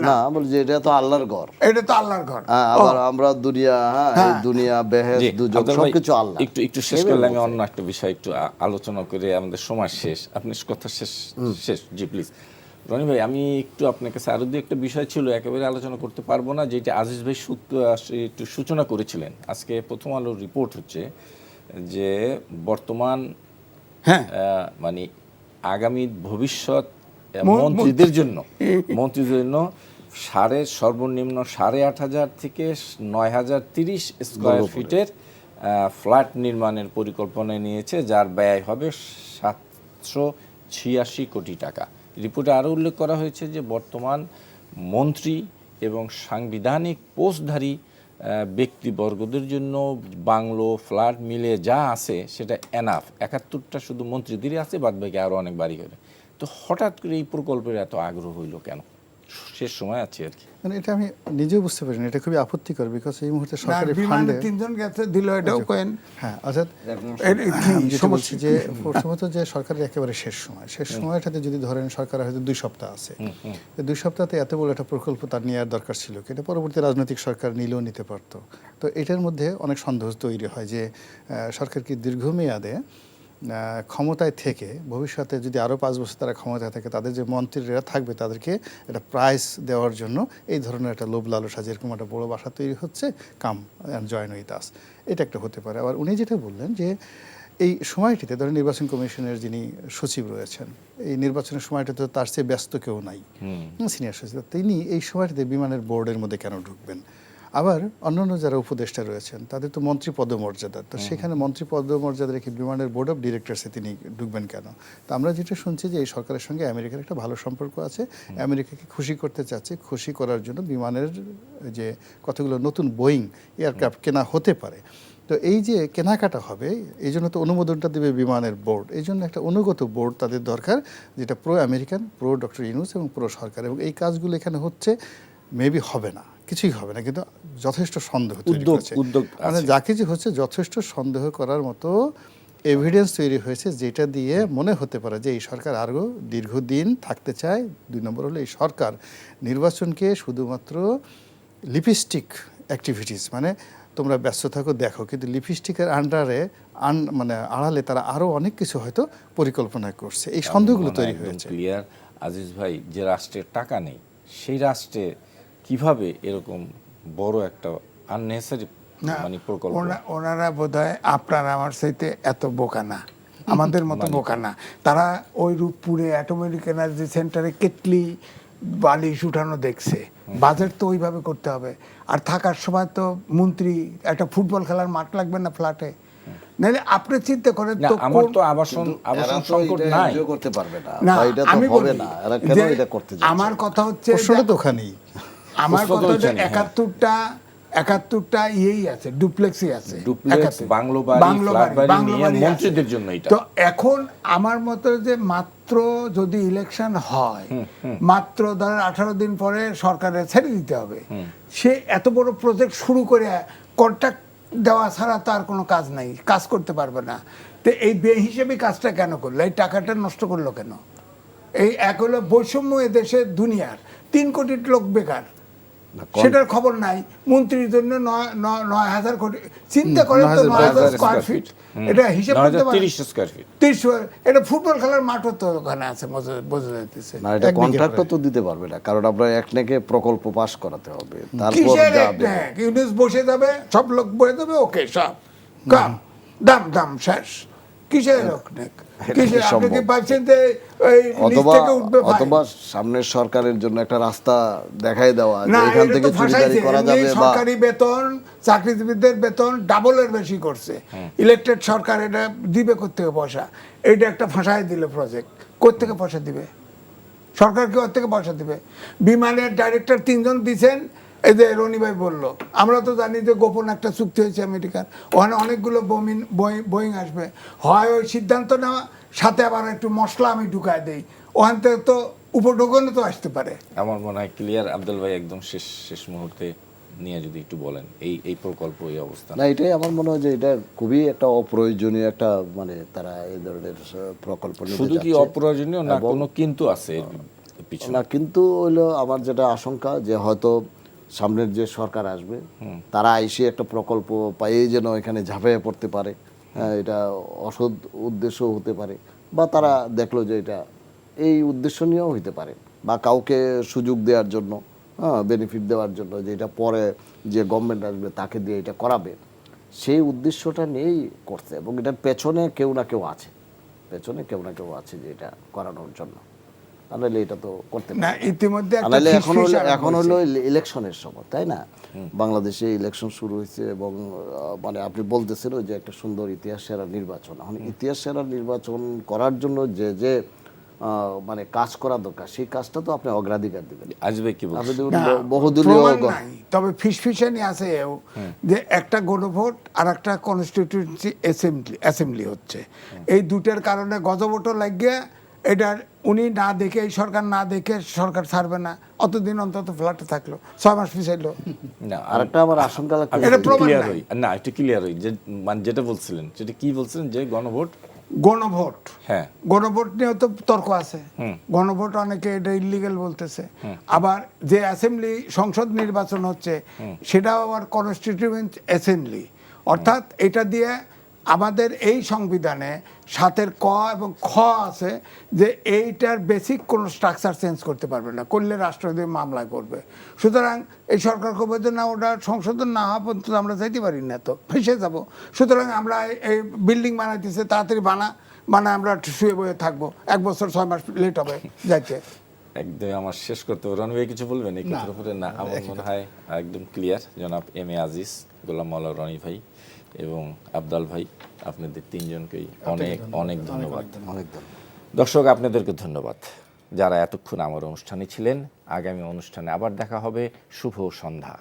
না, বলছি এটা তো আল্লাহর ঘর, এটা তো আল্লাহর ঘর। আবার আমরা দুনিয়া, এই দুনিয়া বেহেশত দুজক সবকিছু আল্লাহ। একটু শেষ করলে আমি অন্য একটা বিষয় একটু আলোচনা করে, আমাদের সময় শেষ, আপনি কথা শেষ জি প্লিজ। রনি ভাই, আমি একটু আপনার কাছে আরো দু একটা বিষয় ছিল, একেবারে আলোচনা করতে পারবো না, যেটা আজিজ ভাই একটু সূচনা করেছিলেন। আজকে প্রথম আলোর রিপোর্ট হচ্ছে যে বর্তমান মানে আগামী ভবিষ্যৎ মন্ত্রীদের জন্য সর্বনিম্ন 8,500 থেকে 9,030 স্কোয়ার ফিটের ফ্ল্যাট নির্মাণের পরিকল্পনা নিয়েছে, যার ব্যয় হবে 786 কোটি টাকা। রিপোর্টে আরও উল্লেখ করা হয়েছে যে বর্তমান মন্ত্রী এবং সাংবিধানিক পোস্টধারী ব্যক্তিবর্গদের জন্য বাংলো ফ্ল্যাট মিলে যা আছে সেটা এনাফ। 71টা শুধু মন্ত্রীদেরই আছে, বাদ বাকি আরও অনেক বাড়ি হবে। তো হঠাৎ করে এই প্রকল্পের এত আগ্রহ হইল কেন? শেষ সময় আছে আর কি। মানে এটা আমি নিজেও বুঝতে পারিনি, এটা খুবই আপত্তিকর, বিকজ এই মুহূর্তে সরকারি ফান্ডে 3 জন গেছে দিল, এটাও কোয়েন। হ্যাঁ, অর্থাৎ সমস্যা যে প্রথমত যে সরকারের একেবারে শেষ সময়টাতে যদি ধরেন সরকার হয়তো 2 সপ্তাহ আছে, 2 সপ্তাহতে এত বড় একটা প্রকল্প তার নেওয়ার দরকার ছিল, এটা পরবর্তী রাজনৈতিক সরকার নিলেও নিতে পারতো। তো এটার মধ্যে অনেক সন্দেহ তৈরি হয় যে সরকার কি দীর্ঘমেয়াদে ক্ষমতায় থেকে ভবিষ্যতে যদি আরও 5 বছর তারা ক্ষমতায় থাকে, তাদের যে মন্ত্রীরা থাকবে তাদেরকে একটা প্রাইজ দেওয়ার জন্য এই ধরনের একটা লোভ লালসা, যেরকম একটা বড় বাসা তৈরি হচ্ছে, কাম অ্যান্ড জয়েন উইথ আস, এটা একটা হতে পারে। আবার উনি যেটা বললেন যে এই সময়টিতে ধরেন নির্বাচন কমিশনের যিনি সচিব রয়েছেন, এই নির্বাচনের সময়টাতে তো তার চেয়ে ব্যস্ত কেউ নাই, সিনিয়র সচিব, তিনি এই সময়টিতে বিমানের বোর্ডের মধ্যে কেন ঢুকবেন? আবার অন্যান্য যারা উপদেষ্টা রয়েছেন তাদের তো মন্ত্রী পদমর্যাদা, তো সেখানে মন্ত্রী পদমর্যাদা রেখে বিমানের বোর্ড অফ ডিরেক্টরসে তিনি ঢুকবেন কেন? তো আমরা যেটা শুনছি যে এই সরকারের সঙ্গে আমেরিকার একটা ভালো সম্পর্ক আছে, আমেরিকাকে খুশি করতে চাচ্ছে, খুশি করার জন্য বিমানের যে কতগুলো নতুন বোয়িং এয়ারক্রাফট কেনা হতে পারে। তো এই যে কেনাকাটা হবে, এই জন্য তো অনুমোদনটা দেবে বিমানের বোর্ড, এই জন্য একটা অনুগত বোর্ড তাদের দরকার, যেটা pro American, pro doctor Yunus এবং প্রো সরকার, এবং এই কাজগুলো এখানে হচ্ছে। মেবি হবে না, কিছুই হবে না, কিন্তু যথেষ্ট সন্দেহ তৈরি হচ্ছে, মানে যা কিছু হচ্ছে যথেষ্ট সন্দেহ করার মতো এভিডেন্স তৈরি হয়েছে, যেটা দিয়ে মনে হতে পারে যে এই সরকার আরও দীর্ঘদিন থাকতে চায়। 2 নম্বর হলো এই সরকার নির্বাচনকে শুধুমাত্র লিপস্টিক অ্যাক্টিভিটিস, মানে তোমরা ব্যস্ত থাকো দেখো, কিন্তু লিপস্টিকের আন্ডারে মানে আড়ালে তারা আরও অনেক কিছু হয়তো পরিকল্পনা করছে, এই সন্দেহগুলো তৈরি হয়েছে। ক্লিয়ার আজিজ ভাই, যে রাষ্ট্রের টাকা নেই সেই রাষ্ট্রে কিভাবে এরকম বড় একটা আননেসেসারি মানে প্রকল্প? ওনারা বোধহয় আপনার আমার সাথে এত বোকা না, আমাদের মতো বোকা না। তারা ওই রূপপুরে অ্যাটমিক এনার্জি সেন্টারে কেটলি বালিশ উঠানো দেখছে, বাজেট তো ওইভাবে করতে হবে। আর থাকার সময় তো মন্ত্রী, একটা ফুটবল খেলার মাঠ লাগবে না ফ্ল্যাটে, নাহলে আপনি চিন্তা করেন না তো আমার কোন- তো আবাসন এরা তো সংকট এটা নাই। enjoy করতে পারবে না না বা এটা তো আমি হবে বলি না, এরা কেন যে এটা করতে যাচ্ছে? আমার কথা হচ্ছে প্রশ্নটা যে তো ওখানেই। আমার প্রশ্ন তো কথা হচ্ছে ওইখানেই, হ্যাঁ। 71টা ইয়েই আছে, ডুপ্লেক্সই আছে, ডুপ্লেক্স, 71 বাংলো বাড়ি, বাংলো ফ্ল্যাট বাড়ি, বাড়ি বাংলো নিয়ে বাড়ি আছে। মন্ত্রীদের জন্য এটা। তো এখন আমার মতে যে মাত্র যদি ইলেকশন হয়, মাত্র ধরেন 18 দিন পরে সরকারের ছেড়ে দিতে হবে, সে এত বড় প্রজেক্ট শুরু করে কন্ট্রাক্ট দেওয়া ছাড়া তার কোনো কাজ নাই, কাজ করতে পারবে না। তো এই বেহিসেবি কাজটা কেন করলো, এই টাকাটা নষ্ট করলো কেন? এই এক হলো বৈষম্য এদেশে দুনিয়ার 3 কোটি লোক বেকার, সেটার খবর নাই। মন্ত্রীর জন্য 9,000 কোটি, চিন্তা করেন তো 9,000 স্কোয়ার ফিট, এটা হিসাব করতে পারেন 30 স্কয়ার ফিট। 30, এটা ফুটবল খেলার মাঠও তো ওখানে আছে, বোঝা যাইতেছে। না, এটা এক বিঘে কন্ট্রাক্টও তো দিতে পারবে না, কারণ আপনার একনেকে প্রকল্প পাস করাতে হবে, তারপর কিসের যাবে। ইউনিস বসে যাবে, সব লোক বসে যাবে, ওকে সব কাম দাম শেষ। কিসের একনেক, কিসের? আপনি কি সম্ভব। পাচ্ছেন যে এই নিচ অথবা থেকে উঠবে ভাই? অথবা সামনের সরকারের জন্য একটা রাস্তা দেখাই দেওয়া, যে না, এখান এটা থেকে তো চুরিদারি ফাঁসাইছে। করা এমনি যাবে বা সরকারি বেতন, চাকরিজীবীদের বেতন ডাবলের বেশি করছে। ইলেকটেড সরকার এটা দিবে কোত্থেকে পয়সা? এইটা একটা ফাঁসাই দিলে প্রজেক্ট, কোত্থেকে পয়সা দিবে? সরকার কি ওর থেকে পয়সা দিবে? বিমানের ডাইরেক্টর 3 জন দিচ্ছেন, এই যে রনি ভাই বললো, আমরা তো জানি যে গোপন একটা চুক্তি হয়েছে আমেরিকার, ওখানে অনেকগুলো বোয়িং আসবে, হয় ওই সিদ্ধান্ত নেওয়া, সাথে আবার একটু মশলা আমি ঢুকায় দেই, ওখান থেকে তো উপঢৌকনও তো আসতে পারে। আমার মনে হয় ক্লিয়ার। আব্দুল ভাই একদম শেষ মুহূর্তে নিয়ে যদি একটু বলেন এই প্রকল্প, এই অবস্থা। না, এটাই আমার মনে হয় যে এটা খুবই একটা অপ্রয়োজনীয় একটা, মানে তারা এই ধরনের প্রকল্প নিতে শুধু কি যাচ্ছে। অপ্রয়োজনীয় না, কোনো কিন্তু আছে এর পিছনে? না, কিন্তু হইলো আমার যেটা আশঙ্কা যে হয়তো সামনের যে সরকার আসবে তারা আইসে একটা প্রকল্প পাইয়ে যেন এখানে ঝাঁপিয়ে পড়তে পারে, হ্যাঁ, এটা অসৎ উদ্দেশ্য হতে পারে, বা তারা দেখলো যে এটা এই উদ্দেশ্য নিয়েও হইতে পারে, বা কাউকে সুযোগ দেওয়ার জন্য, হ্যাঁ, বেনিফিট দেওয়ার জন্য, যে এটা পরে যে গভর্নমেন্ট আসবে তাকে দিয়ে এটা করাবে, সেই উদ্দেশ্যটা নিয়েই করছে। এবং এটার পেছনে কেউ না কেউ আছে, যে এটা করানোর জন্য, তাহলে এটা তো করতে না, পারে। ইতিমধ্যে একটা তাহলে ফিসফিস আরম্ভ এখন হলো হয়েছে। ইলেকশনের সময়, তাই না? বাংলাদেশে ইলেকশন শুরু হয়েছে এবং মানে আপনি বলতেছেন যে একটা সুন্দর ইতিহাস সেরা নির্বাচন। এখন ইতিহাস সেরা নির্বাচন করার জন্য যে মানে কাজ করা দরকার, সেই কাজটা তো আপনি অগ্রাধিকার দিবেন। আসবে কি বলছেন? আপনি দেখুন না, বহুদলীয় প্রমাণ নাই, তবে ফিসফিসানি আছে এও, যে একটা গণভোট আর একটা কনস্টিটিউয়েন্সি অ্যাসেম্বলি হচ্ছে, এই দুটার কারণে গজভোটও লাগিয়ে এটার উনি না দেখে, এই সরকার না দেখে সরকার ছাড়বে না, অতদিন অন্তত ফ্ল্যাটে থাকলো, 6 মাস পিছাইলো। না, আরেকটা আমার আশঙ্কা লাগছে, এটা প্রমাণ ক্লিয়ার নাই। হই না, একটু ক্লিয়ার হই যে মানে যেটা বলছিলেন সেটা কি বলছিলেন, যে গণভোট? গণভোট, হ্যাঁ, গণভোট নিয়েও তো তর্ক আছে। গণভোট অনেকে এটা ইলিগেল বলতেছে, আবার যে অ্যাসেম্বলি সংসদ নির্বাচন হচ্ছে সেটাও আবার কনস্টিটিউয়েন্ট অ্যাসেম্বলি, অর্থাৎ এটা দিয়ে আমাদের এই সংবিধানে 7-এর ক এবং খ আছে যে এইটার বেসিক কোনো স্ট্রাকচার চেঞ্জ করতে পারবে না, করলে রাষ্ট্রপতি মামলায় পড়বে। সুতরাং এই সরকার খবর যে না, ওটা সংশোধন না হওয়া পর্যন্ত আমরা চাইতে পারি না, তো ফেসে যাব। সুতরাং আমরা এই বিল্ডিং বানাইতেছে, তাড়াতাড়ি মানে আমরা শুয়ে বয়ে থাকবো, 1 বছর 6 মাস লেট হবে যাইতে। একদম আমার শেষ করতে হবে। রনি ভাই কিছু বলবেন এই কথার উপরে? না, আমার মনে হয় একদম ক্লিয়ার। জনাব এম এ আজিজ, গোলাম মাওলা রনি ভাই এবং আবদাল ভাই, আপনাদের 3 জনকেই অনেক ধন্যবাদ। অনেক ধন্যবাদ। দর্শক, আপনাদেরকে ধন্যবাদ যারা এতক্ষণ আমার অনুষ্ঠানে ছিলেন। আগামী অনুষ্ঠানে আবার দেখা হবে। শুভ সন্ধ্যা।